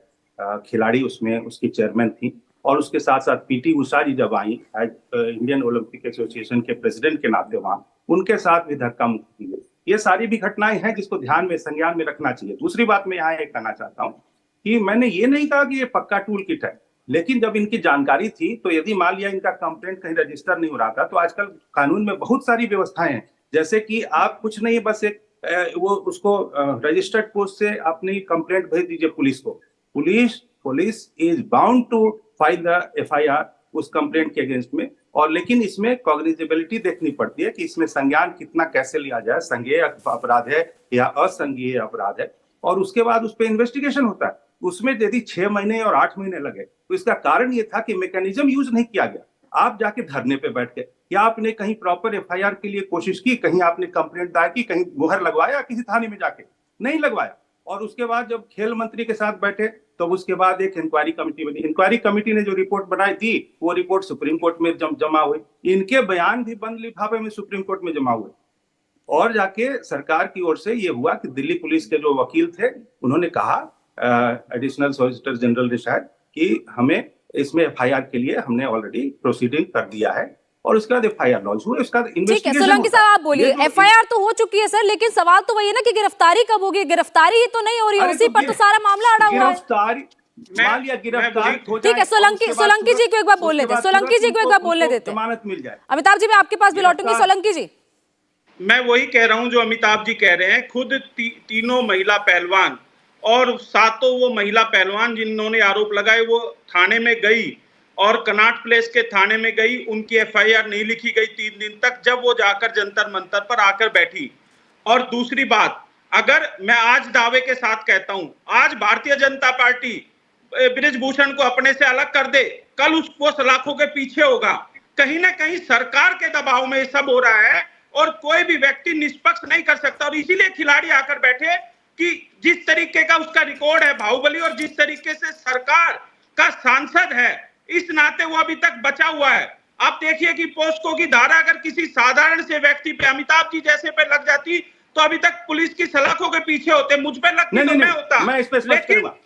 खिलाड़ी उसमें उसकी चेयरमैन थी, और उसके साथ साथ PT उषा जी जब आई इंडियन ओलंपिक एसोसिएशन के प्रेसिडेंट के नाते, वहां उनके साथ भी धक्का मुक्की की गई। ये सारी भी घटनाएं हैं जिसको ध्यान में, संज्ञान में रखना चाहिए। दूसरी बात मैं यहाँ एक कहना चाहता हूँ कि मैंने ये नहीं कहा कि ये पक्का टूल किट है, लेकिन जब इनकी जानकारी थी तो यदि मान लिया इनका कंप्लेंट कहीं रजिस्टर नहीं हो रहा था, तो आजकल कानून में बहुत सारी व्यवस्थाएं हैं, जैसे कि आप कुछ नहीं, बस एक वो उसको रजिस्टर्ड पोस्ट से अपनी कंप्लेंट भेज दीजिए पुलिस को। Police is bound to file the FIR उस कंप्लेंट के अगेंस्ट में। और लेकिन इसमें कॉग्निजेबिलिटी देखनी पड़ती है कि इसमें संज्ञान कितना कैसे लिया जाए, संज्ञेय अपराध है या असंज्ञेय अपराध है, और उसके बाद उस पर इन्वेस्टिगेशन होता है। उसमें यदि 6 महीने और 8 महीने लगे तो इसका कारण ये था कि मैकेनिज्म यूज नहीं किया गया। आप जाके धरने पे बैठ के, या आपने कहीं प्रॉपर FIR के लिए कोशिश की, कहीं आपने कंप्लेंट दायर की, कहीं मुहर लगवाया किसी थाने में जाके, नहीं लगवाया। और उसके बाद जब खेल मंत्री के साथ बैठे तो उसके बाद एक इंक्वायरी कमेटी बनी। इंक्वायरी कमेटी ने जो रिपोर्ट बनाई थी, वो रिपोर्ट सुप्रीम कोर्ट में जमा हुई, इनके बयान भी बंद लिफाफे में सुप्रीम कोर्ट में जमा हुए। और जाके सरकार की ओर से ये हुआ कि दिल्ली पुलिस के जो वकील थे उन्होंने कहा, एडिशनल सॉलिसिटर जनरल ने शायद, कि हमें इसमें FIR के लिए हमने ऑलरेडी प्रोसीडिंग कर दिया है और उसके बाद FIR लॉन्च हुई, उसका ठीक है इन्वेस्टिगेशन सोलंकी साहब, आप बोलिए। ये FIR तो हो चुकी है सर, लेकिन सवाल तो वही है ना कि गिरफ्तारी कब होगी? गिरफ्तारी ही तो नहीं हो रही है, अरे उसी पर तो सारा मामला अड़ा हुआ है। गिरफ्तारी मान लिया, गिरफ्तार हो ठीक है, जाए, सोलंकी जी को एक बार बोलने देते, सोलंकी जी को एक बार बोलने देते। जमानत मिल जाए। अमिताभ जी मैं आपके पास भी लौटूंगी। सोलंकी जी, मैं वही कह रहा हूं जो अमिताभ जी कह रहे हैं। खुद तीनों महिला पहलवान और सातों वो महिला पहलवान जिन्होंने आरोप लगाए वो थाने में गई और कनॉट प्लेस के थाने में गई। उनकी FIR नहीं लिखी गई 3 दिन तक, जब वो जाकर जंतर मंतर पर आकर बैठी। और दूसरी बात, अगर मैं आज दावे के साथ कहता हूं, आज भारतीय जनता पार्टी बृजभूषण को अपने से अलग कर दे, कल उसको सलाखों के पीछे होगा। कहीं ना कहीं सरकार के दबाव में ये सब हो रहा है और कोई भी व्यक्ति निष्पक्ष नहीं कर सकता। और इसीलिए खिलाड़ी आकर बैठे कि जिस तरीके का उसका रिकॉर्ड है बाहुबली, और जिस तरीके से सरकार का सांसद है, इस नाते वो अभी तक बचा हुआ है। आप देखिए कि पोस्को की धारा अगर किसी साधारण से व्यक्ति पे, अमिताभ जी जैसे पे लग जाती तो अभी तक पुलिस की सलाखों के पीछे होते। मुझ पे लगती तो मैं होता। मैं इस पे स्पष्ट करूंगा।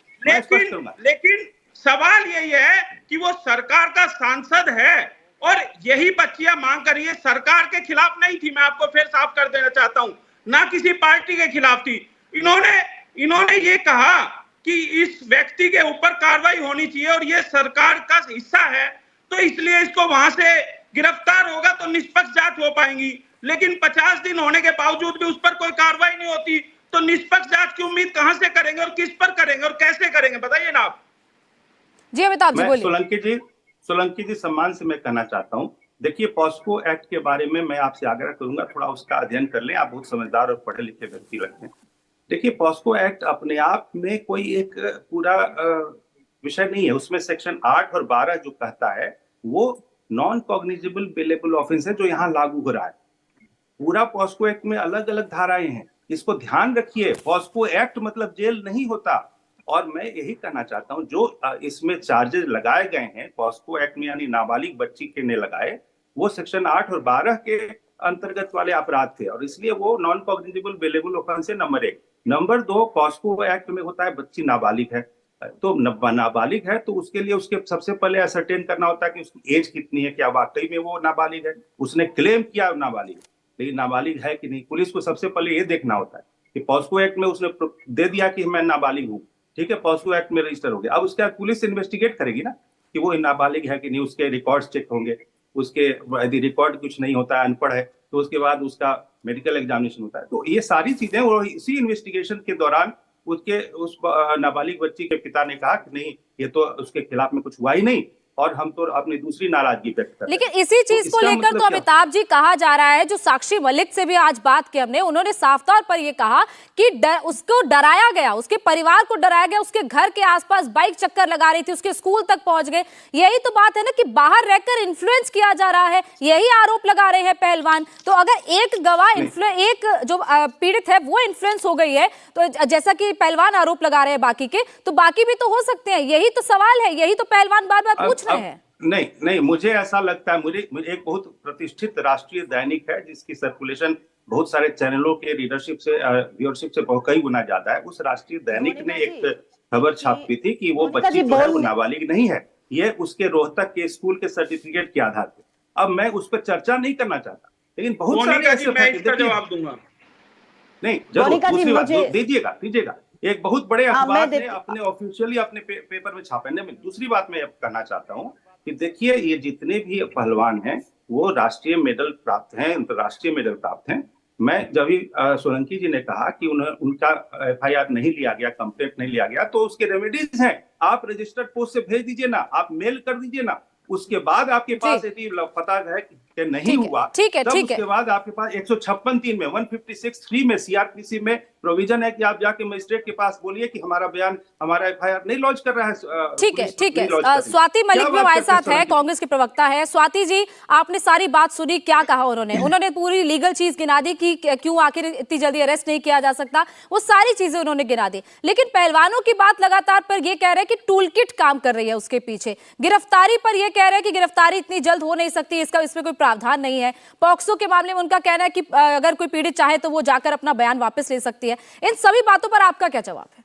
लेकिन सवाल यही है कि वो सरकार का सांसद है और यही बच्चियां मांग कर रही है। सरकार के खिलाफ नहीं थी, मैं आपको फिर साफ कर देना चाहता हूं, ना किसी पार्टी के खिलाफ थी। इन्होंने ये कहा कि इस व्यक्ति के ऊपर कार्रवाई होनी चाहिए और ये सरकार का हिस्सा है, तो इसलिए इसको वहां से गिरफ्तार होगा तो निष्पक्ष जांच हो पाएंगी। लेकिन 50 दिन होने के बावजूद भी उस पर कोई कार्रवाई नहीं होती, तो निष्पक्ष जांच की उम्मीद कहां से करेंगे और किस पर करेंगे और कैसे करेंगे, बताइए ना आप। जी अमिताभ जी बोलिए। सोलंकी जी सम्मान से मैं कहना चाहता हूं, देखिए पॉस्को एक्ट के बारे में मैं आपसे आग्रह करूंगा थोड़ा उसका अध्ययन कर लें। आप बहुत समझदार और पढ़े लिखे व्यक्ति लगते हैं। देखिए पॉस्को एक्ट अपने आप में कोई एक पूरा विषय नहीं है। उसमें सेक्शन 8 और 12 जो कहता है वो नॉन कॉग्निजेबल बेलेबल ऑफेंस है जो यहाँ लागू हो रहा है। पूरा पॉस्को एक्ट में अलग अलग धाराएं हैं, इसको ध्यान रखिए। पॉस्को एक्ट मतलब जेल नहीं होता। और मैं यही कहना चाहता हूं जो इसमें चार्जेस लगाए गए हैं पॉस्को एक्ट में, यानी नाबालिग बच्ची के ने लगाए, वो सेक्शन 8 और 12 के अंतर्गत वाले अपराध थे और इसलिए वो नॉन कॉग्निजेबल बेलेबल ऑफेंस है, नंबर 1। नंबर 2, पॉस्को एक्ट में होता है बच्ची नाबालिग है, तो नाबालिग है तो उसके लिए उसके सबसे पहले असरटेन करना होता है कि उसकी एज कितनी है, क्या वाकई में वो नाबालिग है। उसने क्लेम किया नाबालिग, लेकिन नाबालिग है कि नहीं। पुलिस को सबसे पहले ये देखना होता है कि पॉस्को एक्ट में उसने दे दिया कि मैं नाबालिग हूँ, ठीक है, पॉस्को एक्ट में रजिस्टर हो गया। अब उसके बाद पुलिस इन्वेस्टिगेट करेगी ना कि वो नाबालिग है कि नहीं, उसके रिकॉर्ड्स चेक होंगे, उसके यदि रिकॉर्ड कुछ नहीं होता है, अनपढ़ है, तो उसके बाद उसका मेडिकल एग्जामिनेशन होता है। तो ये सारी चीजें और इसी इन्वेस्टिगेशन के दौरान उस नाबालिग बच्ची के पिता ने कहा कि नहीं ये तो उसके खिलाफ में कुछ हुआ ही नहीं और हम तो अपनी दूसरी नाराजगी व्यक्त कर रहे हैं। लेकिन इसी चीज को लेकर तो अमिताभ जी कहा जा रहा है, जो साक्षी मलिक से भी आज बात की हमने, उन्होंने साफ तौर पर यह कहा कि उसको डराया गया, उसके परिवार को डराया गया, उसके घर के आसपास बाइक चक्कर लगा रही थी, उसके स्कूल तक पहुंच गए। यही तो बात है ना कि बाहर रहकर इन्फ्लुएंस किया जा रहा है, यही आरोप लगा रहे हैं पहलवान। तो अगर एक गवाह एक जो पीड़ित है वो इन्फ्लुएंस हो गई है, तो जैसा कि पहलवान आरोप लगा रहे हैं बाकी के, तो बाकी भी तो हो सकते हैं। यही तो सवाल है, यही तो पहलवान बार बार पूछ रहे हैं। नहीं, मुझे ऐसा लगता है, मुझे एक बहुत प्रतिष्ठित राष्ट्रीय दैनिक है जिसकी सर्कुलेशन बहुत सारे चैनलों के रीडरशिप से व्यूअरशिप से कई गुना ज्यादा है। उस राष्ट्रीय दैनिक ने एक खबर छापी थी कि वो बच्ची जो है वो नाबालिग नहीं है, ये उसके रोहतक के स्कूल के सर्टिफिकेट के आधार पर। अब मैं उस पर चर्चा नहीं करना चाहता, लेकिन बहुत सारे ऐसे जवाब दूंगा। नहीं जरूर दीजिएगा। एक बहुत बड़े अखबार ने अपने ऑफिशियली अपने पेपर में छापे। दूसरी बात मैं कहना चाहता हूँ कि देखिए ये जितने भी पहलवान हैं वो राष्ट्रीय मेडल प्राप्त हैं, अंतर्राष्ट्रीय मेडल प्राप्त हैं। मैं जब भी सोलंकी जी ने कहा कि उनका FIR नहीं लिया गया, कंप्लेंट नहीं लिया गया, तो उसके रेमेडीज हैं। आप रजिस्टर्ड पोस्ट से भेज दीजिए ना, आप मेल कर दीजिए ना, उसके बाद आपके पास यदि पता है कि नहीं हुआ, तब उसके बाद आपके पास 156(3) में 156(3) में CRPC में प्रोविजन है कि आप जाके मजिस्ट्रेट के पास बोलिए कि हमारा बयान, हमारा FIR नहीं लॉन्च कर रहा है। ठीक है। स्वाति मलिक भी हमारे साथ है, कांग्रेस की प्रवक्ता है। स्वाति जी, आपने सारी बात सुनी, क्या कहा उन्होंने पूरी लीगल चीज गिना दी कि क्यों आखिर इतनी जल्दी अरेस्ट नहीं किया जा सकता, वो सारी चीजें उन्होंने गिना दी। लेकिन पहलवानों की बात लगातार पर ये कह रहे हैं कि टूल किट काम कर रही है उसके पीछे। गिरफ्तारी पर यह कह रहे हैं कि गिरफ्तारी इतनी जल्द हो नहीं सकती, इसमें कोई प्रावधान नहीं है। पॉक्सो के मामले में उनका कहना है कि अगर कोई पीड़ित चाहे तो वो जाकर अपना बयान वापस ले सकती है। इन सभी बातों पर आपका क्या जवाब है?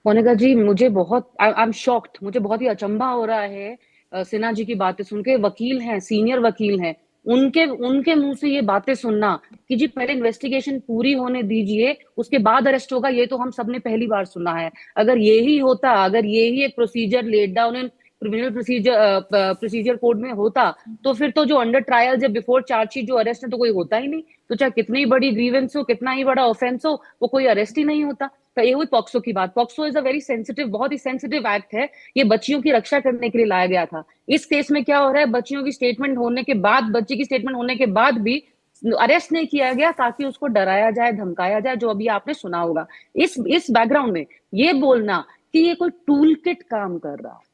मोनिका जी, मुझे बहुत आई एम शॉक्ड, मुझे बहुत ही अचंभा हो रहा है सिन्हा जी की बातें सुन के, वकील हैं, सीनियर वकील हैं, उनके मुंह से ये बातें सुनना कि जी पहले इन्वेस्टिगेशन पूरी होने दीजिए, उसके बाद अरेस्ट होगा, ये तो हम सबने पहली बार सुना है। अगर यही होता, अगर यही एक procedure let down in criminal procedure code में होता, तो फिर तो जो अंडर ट्रायल, जब बिफोर चार्जशीट जो अरेस्ट है, तो कोई होता ही नहीं। तो चाहे कितनी बड़ी ग्रीवेंस हो, कितना ही बड़ा ऑफेंस हो, वो कोई अरेस्ट ही नहीं होता। तो ये हुई पॉक्सो की बात। POCSO is a very sensitive, बहुत ही सेंसिटिव एक्ट है। ये बच्चियों की रक्षा करने के लिए लाया गया था। इस केस में क्या हो रहा है, बच्चियों की स्टेटमेंट होने के बाद, बच्ची की स्टेटमेंट होने के बाद भी अरेस्ट नहीं किया गया, ताकि उसको डराया जाए, धमकाया जाए, जो अभी आपने सुना होगा। इस बैकग्राउंड में ये बोलना कि ये कोई टूल किट काम कर रहा है,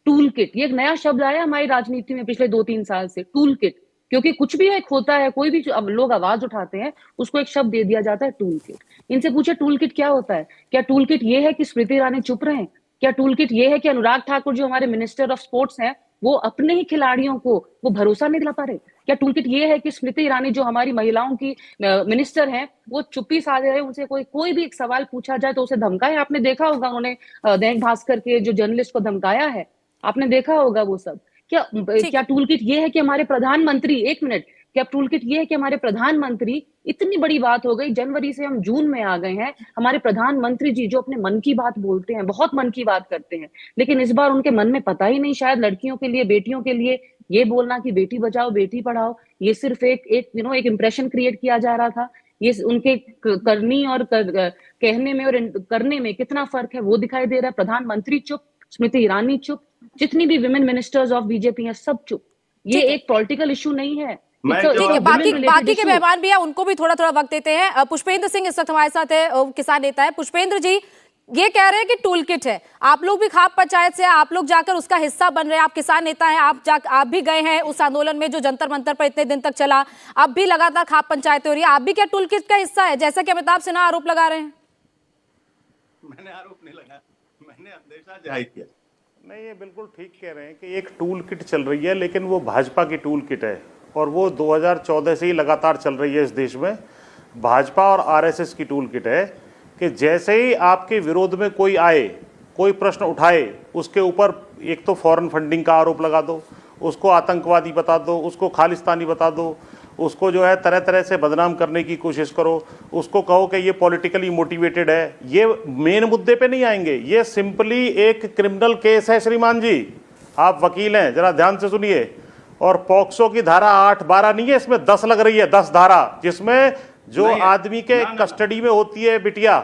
टूल किट, ये एक नया शब्द आया हमारी राजनीति में पिछले 2-3 साल से, टूल किट। क्योंकि कुछ भी एक होता है, कोई भी अब लोग आवाज उठाते हैं, उसको एक शब्द दे दिया जाता है, टूल किट। इनसे पूछे टूल किट क्या होता है? क्या टूल किट ये है कि स्मृति ईरानी चुप रहे? क्या टूल किट ये है कि अनुराग ठाकुर जो हमारे मिनिस्टर ऑफ स्पोर्ट्स हैं, वो अपने ही खिलाड़ियों को वो भरोसा नहीं दिला पा रहे? क्या टूल किट ये है कि स्मृति ईरानी जो हमारी महिलाओं की मिनिस्टर हैं, वो चुप्पी साधे रहे, उनसे कोई भी एक सवाल पूछा जाए तो उसे धमकाए? आपने देखा होगा उन्होंने दैनिक भास्कर के जो जर्नलिस्ट को धमकाया है, आपने देखा होगा वो सब। क्या टूल किट ये है कि हमारे प्रधानमंत्री, एक मिनट, क्या टूल किट ये है कि हमारे प्रधानमंत्री, इतनी बड़ी बात हो गई, जनवरी से हम जून में आ गए हैं, हमारे प्रधानमंत्री जी जो अपने मन की बात बोलते हैं, बहुत मन की बात करते हैं, लेकिन इस बार उनके मन में पता ही नहीं, शायद लड़कियों के लिए, बेटियों के लिए ये बोलना कि बेटी बचाओ बेटी पढ़ाओ, ये सिर्फ एक इंप्रेशन क्रिएट किया जा रहा था। ये उनके करनी और कहने में और करने में कितना फर्क है वो दिखाई दे रहा है। प्रधानमंत्री चुप, स्मृति ईरानी चुप, जितनी भी विमेन मिनिस्टर्स ऑफ बीजेपी हैं सब चुप। ये एक पॉलिटिकल इशू नहीं है। ठीक है, बाकी के मेहमान भी है, उनको भी थोड़ा थोड़ा वक्त देते हैं। पुष्पेंद्र सिंह इस वक्त हमारे साथ है, किसान नेता है। पुष्पेंद्र जी, ये कह रहे हैं कि टूल किट है, आप लोग भी खाप पंचायत से, आप लोग जाकर उसका हिस्सा बन रहे हैं, आप किसान नेता हैं, आप भी गए हैं उस आंदोलन में जो जंतर मंतर पर इतने दिन तक चला, अब भी लगातार खाप पंचायत हो रही है, आप भी क्या टूल किट का हिस्सा है, जैसा कि अमिताभ सिन्हा आरोप लगा रहे हैं? मैंने आरोप नहीं लगाया, मैंने अंदेशा जाहिर किया। नहीं, ये बिल्कुल ठीक कह रहे हैं कि एक टूल किट चल रही है, लेकिन वो भाजपा की टूल किट है और वो 2014 से ही लगातार चल रही है इस देश में। भाजपा और आरएसएस की टूल किट है कि जैसे ही आपके विरोध में कोई आए, कोई प्रश्न उठाए, उसके ऊपर एक तो फॉरेन फंडिंग का आरोप लगा दो, उसको आतंकवादी बता दो, उसको खालिस्तानी बता दो, उसको जो है तरह तरह से बदनाम करने की कोशिश करो, उसको कहो कि ये पॉलिटिकली मोटिवेटेड है। ये मेन मुद्दे पे नहीं आएंगे, ये सिंपली एक क्रिमिनल केस है। श्रीमान जी, आप वकील हैं, जरा ध्यान से सुनिए। और पॉक्सो की धारा 8-12 नहीं है, इसमें 10 लग रही है, 10 धारा, जिसमें जो आदमी के कस्टडी में होती है बिटिया,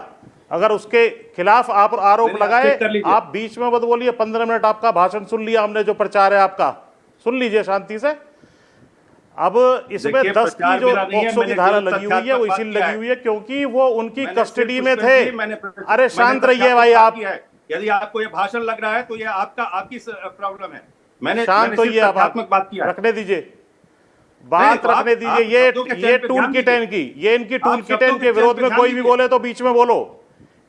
अगर उसके खिलाफ आप आरोप लगाए, आप बीच में मत बोलिए। 15 मिनट आपका भाषण सुन लिया हमने, जो प्रचार है आपका सुन लीजिए शांति से। अब इसमें 10 की जो पॉक्सो की धारा लगी हुई है, वो इसीलिए लगी हुई है क्योंकि वो उनकी कस्टडी में थे। अरे शांत रहिए भाई आप। यदि आपको ये भाषण लग रहा है तो ये आपकी प्रॉब्लम है। मैंने शांत होइए, आप बात किया, रखने दीजिए, बात रखने दीजिए। ये टूल किट है इनकी, ये इनकी टूल किट है। इनके विरोध में कोई भी बोले तो बीच में बोलो।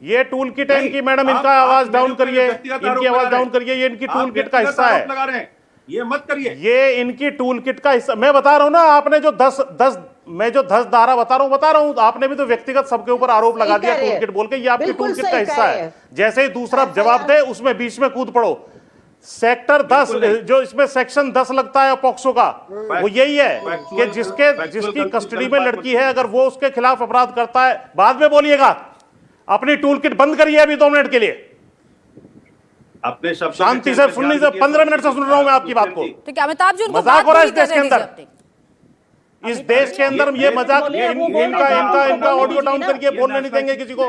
ये टूल किट है इनकी। मैडम, इनका आवाज डाउन करिए, इनकी आवाज डाउन करिए। ये इनकी टूल किट का हिस्सा है, ये मत करिए। ये इनकी टूल किट का हिस्सा। मैं बता रहा हूं ना, आपने जो 10 धारा बता रहा हूं, आपने भी तो व्यक्तिगत सबके ऊपर आरोप लगा दिया टूल किट बोल के। ये आपकी टूल किट का हिस्सा है। जैसे ही दूसरा जवाब दे, उसमें बीच में कूद पड़ो। सेक्टर 10 जो इसमें सेक्शन 10 लगता है पॉक्सो का, वो यही है कि जिसकी कस्टडी में लड़की है, अगर वो उसके खिलाफ अपराध करता है, बाद में बोलिएगा। अपनी टूल किट बंद करिए अभी 2 मिनट के लिए। अपने शब्द शांति से सुन लीजिए। 15 मिनट से सुन रहा हूं मैं आपकी बात को। ठीक है अमिताभ जी, उनको मजाक हो रहा है इस देश के अंदर, दीजिए। इस देश के अंदर ये मजाक। इनका ऑडियो डाउन करके बोलने नहीं देंगे किसी को।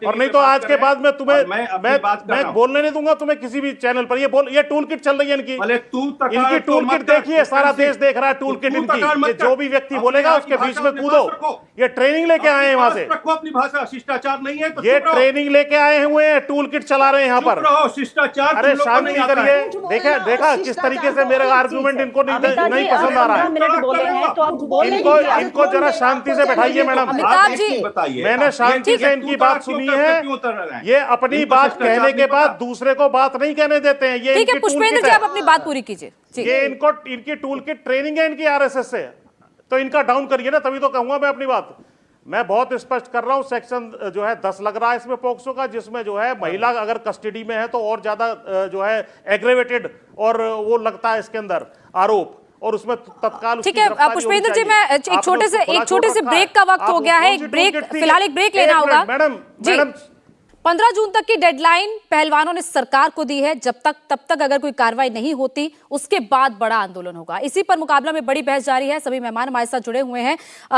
और नहीं तो आज के बाद में तुम्हें मैं बोलने नहीं दूंगा तुम्हें किसी भी चैनल पर। ये टूल किट चल रही है इनकी। इनकी टूल किट देखिए, सारा देश देख रहा है टूल किट इनकी। जो भी व्यक्ति बोलेगा उसके बीच में कूदो। ये ट्रेनिंग लेके आए हैं वहां से, अपनी भाषा शिष्टाचार नहीं है तो ये ट्रेनिंग लेके आए हुए हैं, टूल किट चला रहे हैं यहाँ पर। शिष्टाचार। अरे शांति करिए। देखा किस तरीके से मेरा आर्गुमेंट इनको नहीं पसंद आ रहा है। इनको जरा शांति से बैठाइए मैडम। अमिताभ जी, मैंने शांति से इनकी बात सुनी है। ये अपनी बात कहने के बाद दूसरे को बात नहीं कहने देते हैं। ये ठीक है पुष्पेंद्र जी, आप अपनी बात पूरी कीजिए। ये इनकी टूल किट ट्रेनिंग है इनकी आरएसएस से, तो इनका डाउन करिए ना, तभी तो कहूंगा मैं अपनी बात। मैं बहुत स्पष्ट कर रहा हूं, सेक्शन जो है 10 लग रहा है इसमें पोक्सो का, जिसमें जो है महिला अगर कस्टडी में है तो और ज्यादा जो है एग्रेवेटेड और वो लगता है इसके अंदर आरोप, और उसमें तत्काल ठीक है पुष्पेंद्र जी, मैं एक छोटे से ब्रेक का वक्त हो गया है, एक ब्रेक फिलहाल एक ब्रेक लेना होगा। मैडम 15 जून तक की डेडलाइन पहलवानों ने सरकार को दी है, तब तक अगर कोई कार्रवाई नहीं होती उसके बाद बड़ा आंदोलन होगा। इसी पर मुकाबला में बड़ी बहस जारी है। सभी मेहमान हमारे साथ जुड़े हुए हैं।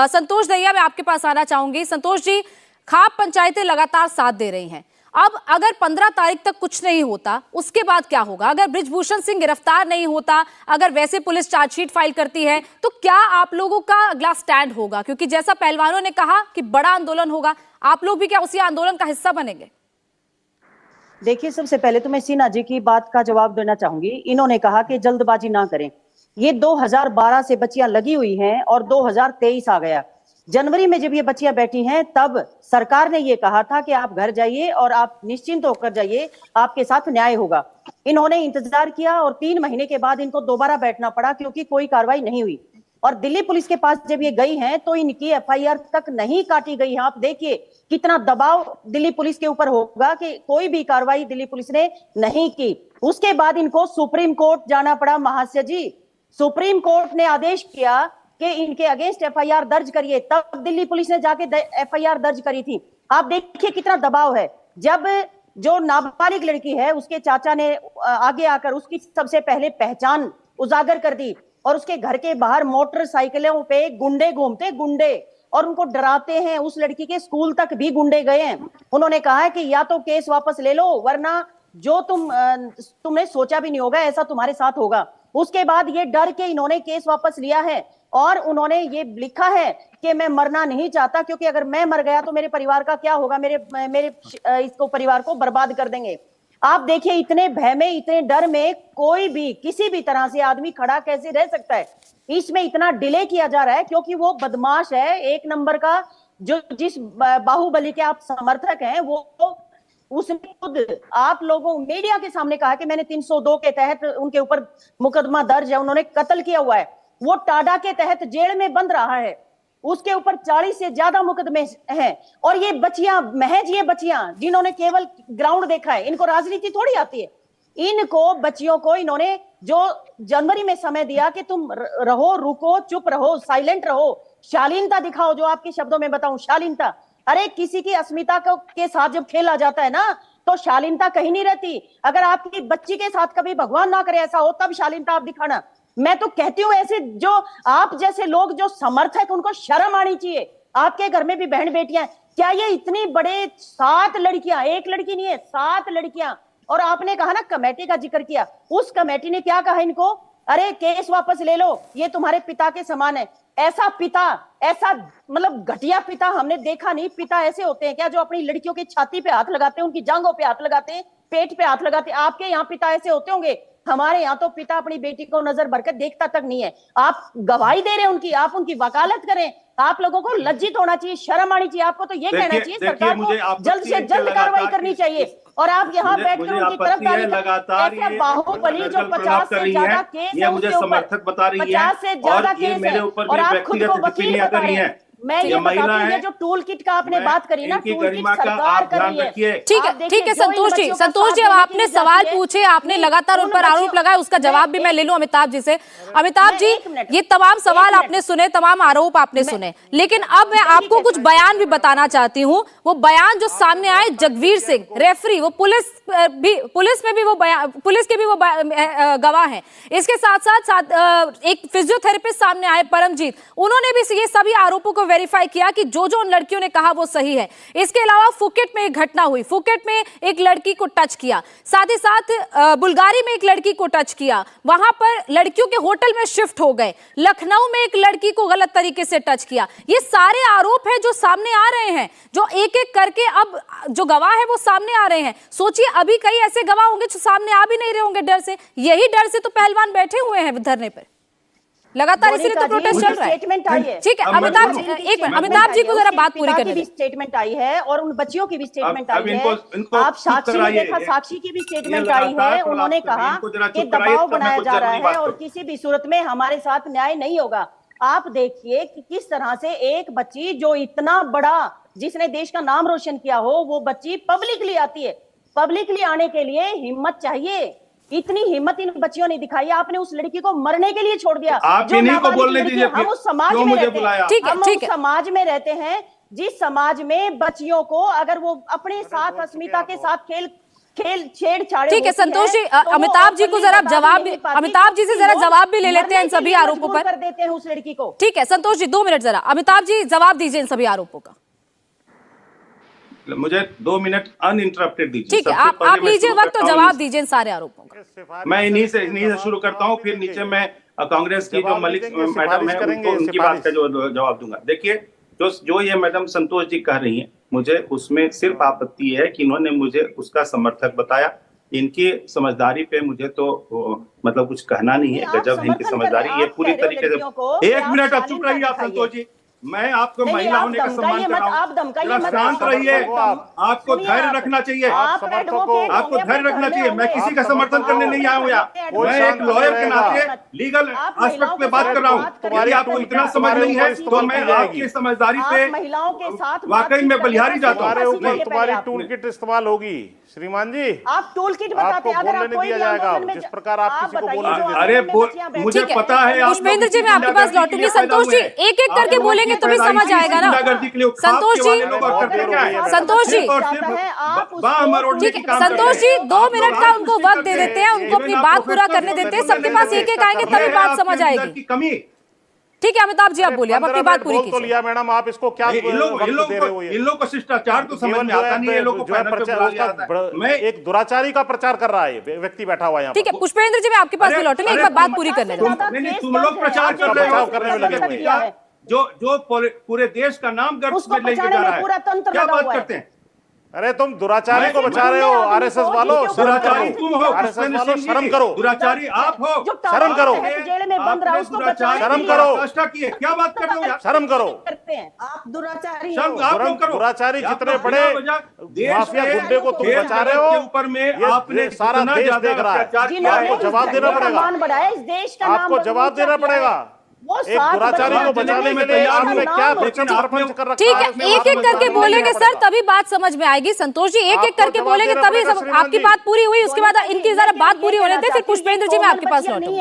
संतोष दहिया, मैं आपके पास आना चाहूंगी। संतोष जी, खाप पंचायतें लगातार साथ दे रही हैं, अब अगर 15 तारीख तक कुछ नहीं होता उसके बाद क्या होगा? अगर बृजभूषण सिंह गिरफ्तार नहीं होता, अगर वैसे पुलिस चार्जशीट फाइल करती है, तो क्या आप लोगों का अगला स्टैंड होगा? क्योंकि जैसा पहलवानों ने कहा कि बड़ा आंदोलन होगा, आप लोग भी क्या उसी आंदोलन का हिस्सा बनेंगे? देखिए, सबसे पहले तो मैं सिन्हा जी की बात का जवाब देना चाहूंगी। इन्होंने कहा कि जल्दबाजी ना करें। ये 2012 से बच्चियां लगी हुई हैं और 2023 आ गया। जनवरी में जब ये बच्चियां बैठी हैं तब सरकार ने ये कहा था कि आप घर जाइए और आप निश्चिंत होकर जाइए, आपके साथ न्याय होगा। इन्होंने इंतजार किया और 3 महीने के बाद इनको दोबारा बैठना पड़ा क्योंकि कोई कार्रवाई नहीं हुई। और दिल्ली पुलिस के पास जब ये गई हैं तो इनकी एफआईआर तक नहीं काटी गई है। आप देखिए कितना दबाव दिल्ली पुलिस के ऊपर होगा कि कोई भी कार्रवाई दिल्ली पुलिस ने नहीं की। उसके बाद इनको सुप्रीम कोर्ट जाना पड़ा। महाशय जी, सुप्रीम कोर्ट ने आदेश किया कि इनके अगेंस्ट एफआईआर दर्ज करिए, तब दिल्ली पुलिस ने जाके एफआईआर दर्ज करी थी। आप देखिए कितना दबाव है। जब जो नाबालिग लड़की है उसके चाचा ने आगे आकर उसकी सबसे पहले पहचान उजागर कर दी और उसके घर के बाहर मोटरसाइकिलों पे गुंडे घूमते, गुंडे, और उनको डराते हैं। उस लड़की के स्कूल तक भी गुंडे गए हैं। उन्होंने कहा है कि या तो केस वापस ले लो वरना जो तुमने सोचा भी नहीं होगा ऐसा तुम्हारे साथ होगा। उसके बाद ये डर के इन्होंने केस वापस लिया है और उन्होंने ये लिखा है कि मैं मरना नहीं चाहता क्योंकि अगर मैं मर गया तो मेरे परिवार का क्या होगा, मेरे इसको परिवार को बर्बाद कर देंगे। आप देखिए इतने भय में, इतने डर में कोई भी किसी भी तरह से आदमी खड़ा कैसे रह सकता है? इसमें इतना डिले किया जा रहा है क्योंकि वो बदमाश है, एक नंबर का, जो जिस बाहुबली के आप समर्थक हैं वो उसने खुद आप लोगों मीडिया के सामने कहा कि मैंने 302 के तहत उनके ऊपर मुकदमा दर्ज है, उन्होंने कत्ल किया हुआ है। वो टाडा के तहत जेल में बंद रहा है, उसके ऊपर 40 से ज्यादा मुकदमे हैं। और ये बच्चियां, महज ये बच्चियां जिन्होंने केवल ग्राउंड देखा है, इनको राजनीति थोड़ी आती है। इनको बच्चियों को इन्होंने जो जनवरी में समय दिया कि तुम रहो, रुको, चुप रहो, साइलेंट रहो, शालीनता दिखाओ, जो आपके शब्दों में बताऊं शालीनता। अरे किसी की अस्मिता के साथ जब खेला जाता है ना तो शालीनता कहीं नहीं रहती। अगर आपकी बच्ची के साथ कभी भगवान ना करे ऐसा हो तब शालीनता आप दिखाना। मैं तो कहती हूँ ऐसे जो आप जैसे लोग जो समर्थक उनको शर्म आनी चाहिए। आपके घर में भी बहन बेटियां, क्या ये इतनी बड़े 7 लड़कियां, एक लड़की नहीं है 7 लड़कियां, और आपने कहा ना कमेटी का जिक्र किया, उस कमेटी ने क्या कहा इनको? अरे केस वापस ले लो, ये तुम्हारे पिता के समान है। ऐसा पिता, ऐसा मतलब घटिया पिता हमने देखा नहीं। पिता ऐसे होते हैं क्या जो अपनी लड़कियों की छाती पे हाथ लगाते हैं, उनकी जांघों पे हाथ लगाते हैं, पेट पे हाथ लगाते हैं? आपके यहाँ पिता ऐसे होते होंगे? हमारे यहाँ तो पिता अपनी बेटी को नजर भरकर देखता तक नहीं है। आप गवाही दे रहे हैं उनकी, आप उनकी वकालत करें। आप लोगों को लज्जित होना चाहिए, शर्म आनी चाहिए। आपको तो ये कहना चाहिए सरकार को जल्द से जल्द कार्रवाई करनी चाहिए। और आप यहाँ बैठकर उनकी तरफदारी ऐसे बाहुबली जो 50 से ज्यादा केस है उसके ऊपर, 50 से ज्यादा केस है और आप खुद को वकील बता रहे हैं। मैं ये बताती हूँ, ये जो टूल किट का आपने बात करी ना, टूल किट सरकार कर रही है। ठीक है संतोष जी, अब आपने सवाल पूछे, आपने लगातार उन पर आरोप लगाए, उसका जवाब भी मैं ले लूं अमिताभ जी से। अमिताभ जी, ये तमाम सवाल आपने सुने, तमाम आरोप आपने सुने, लेकिन अब मैं आपको कुछ बयान भी बताना चाहती हूँ। वो बयान जो सामने आए, जगवीर सिंह रेफरी, वो पुलिस के भी वो गवाह हैं। इसके साथ साथ एक फिजियोथेरेपिस्ट सामने आए, परमजीत, उन्होंने भी ये सभी आरोपों को वेरीफाई किया कि जो उन लड़कियों ने कहा वो सही है। इसके अलावा फुकेट में एक घटना हुई, फुकेट में एक लड़की को टच किया, साथ ही साथ बुल्गारी में एक लड़की को टच किया, वहां पर लड़कियों के होटल में शिफ्ट हो गए, लखनऊ में एक लड़की को गलत तरीके से टच किया। ये सारे आरोप हैं जो सामने आ रहे हैं, जो एक एक करके अब जो गवाह है वो सामने आ रहे हैं। सोचिए अभी कई ऐसे गवाह होंगे जो सामने आ भी नहीं रहे होंगे डर से। यही डर से तो पहलवान बैठे हुए हैं धरने पर लगातार, इसीलिए तो प्रोटेस्ट चल रहा है। स्टेटमेंट आई है। ठीक है अमिताभ जी, एक मिनट, अमिताभ जी को जरा बात पूरी करने दीजिए। स्टेटमेंट आई है और उन बच्चियों की भी स्टेटमेंट आई है। आप साक्षी ने देखा, साक्षी की भी स्टेटमेंट आई है। उन्होंने कहा कि दबाव बनाया जा रहा है और किसी भी सूरत में हमारे साथ न्याय नहीं होगा। आप देखिए कि किस तरह से एक बच्ची जो इतना बड़ा, जिसने देश का नाम रोशन किया हो, वो बच्ची पब्लिकली आती है। पब्लिकली आने के लिए हिम्मत चाहिए, इतनी हिम्मत इन बच्चियों ने दिखाई। आपने उस लड़की को मरने के लिए छोड़ दिया। आप इन्हीं को बोलने दीजिए, हम उस समाज क्यों में मुझे रहते बुलाया? हैं, हम उस समाज में रहते हैं जिस समाज में बच्चियों को अगर वो अपने साथ अस्मिता के साथ छेड़छाड़। ठीक है संतोष जी, अमिताभ जी को जरा जवाब, अमिताभ जी से जरा जवाब भी ले लेते हैं इन सभी आरोपों पर। कर देते हैं उस लड़की को। ठीक है संतोष जी, 2 मिनट जरा अमिताभ जी जवाब दीजिए इन सभी आरोपों का। मुझे 2 मिनट अनइंटरप्टेड दीजिए। ठीक है, आप लीजिए वक्त तो जवाब दीजिए इन सारे आरोपों का। मैं इन्हीं से शुरू करता हूँ, फिर नीचे मैं कांग्रेस की जो मलिक मैडम है उनकी बात का जो जवाब दूंगा। देखिए जो ये मैडम संतोष जी कह रही हैं, मुझे उसमें सिर्फ आपत्ति है कि इन्होंने मुझे उसका समर्थक बताया। इनकी समझदारी पे मुझे तो मतलब कुछ कहना नहीं है। गजब इनकी समझदारी, ये पूरी तरीके से। 1 मिनट अब चुप रहिए आप संतोष जी, मैं आपको महिला होने का सम्मान कर रहा हूँ। शांत रहिए, आपको धैर्य रखना चाहिए, आपको धैर्य रखना चाहिए। मैं किसी का समर्थन करने नहीं आया हूँ यहाँ, मैं एक लॉयर के नाते लीगल एस्पेक्ट पे बात कर रहा हूँ। यदि आपको इतना समझ नहीं है तो मैं आपकी समझदारी पे महिलाओं के साथ वाकई में बलिहारी जाता हूँ। तुम्हारी टूल किट इस्तेमाल होगी श्रीमान जी, आप टूल किट बताते हैं, अगर आप कोई दिया जाएगा जिस प्रकार आप किसी को बोलने। अरे मुझे पता है। पुष्पेंद्र जी मैं आपके पास लौटूंगी। संतोष जी एक एक करके बोलेंगे तो भी समझ आएगा ना। संतोष जी, संतोष जी, ठीक है संतोष जी 2 मिनट का उनको वक्त दे देते हैं, उनको अपनी बात पूरा करने देते हैं। सबके पास एक एक आएंगे तभी बात समझ आएगी। ठीक है अमिताभ जी आप बोलिए, आप अपनी बात पूरी कीजिए। लिया मैडम, आप इसको क्या इन लोगों को शिष्टाचार तो समझ में आता नहीं है। लोगों को मैं एक दुराचारी का प्रचार कर रहा है व्यक्ति बैठा हुआ है। ठीक है पुष्पेंद्र जी मैं आपके पास भी लौटूंगी, एक बार बात पूरी करने दो। तुम लोग प्रचार कर रहे हो, करने में लगे हुए हैं। जो पूरे देश का नाम गर्व में लेके जा रहा है, क्या बात करते हैं? अरे तुम दुराचारी को बचा रहे हो, आरएसएस वालों। दुराचारी तुम हो, आरएसएस वालों शर्म करो। दुराचारी आप हो, शर्म करो। जेल में बंद रहा उसको शर्म करो। क्या बात कर रहे हो यार? शर्म करो। करते हैं आप दुराचारी। दुराचारी जितने बड़े माफिया गुंडे को तुम बचा रहे हो, ऊपर में आपने सारा देश देख रहा है। आपको जवाब देना पड़ेगा, इस देश का आपको जवाब देना पड़ेगा। एक दुराचारी को बचाने के लिए आपने क्या प्रपंच कर रखा है? ठीक है एक एक करके बोलेंगे सर तभी बात समझ में आएगी। संतोष जी एक एक करके बोलेंगे तभी आपकी बात पूरी हुई, उसके बाद इनकी जरा बात पूरी होने दें, फिर पुष्पेंद्र जी मैं आपके पास लौटूंगी।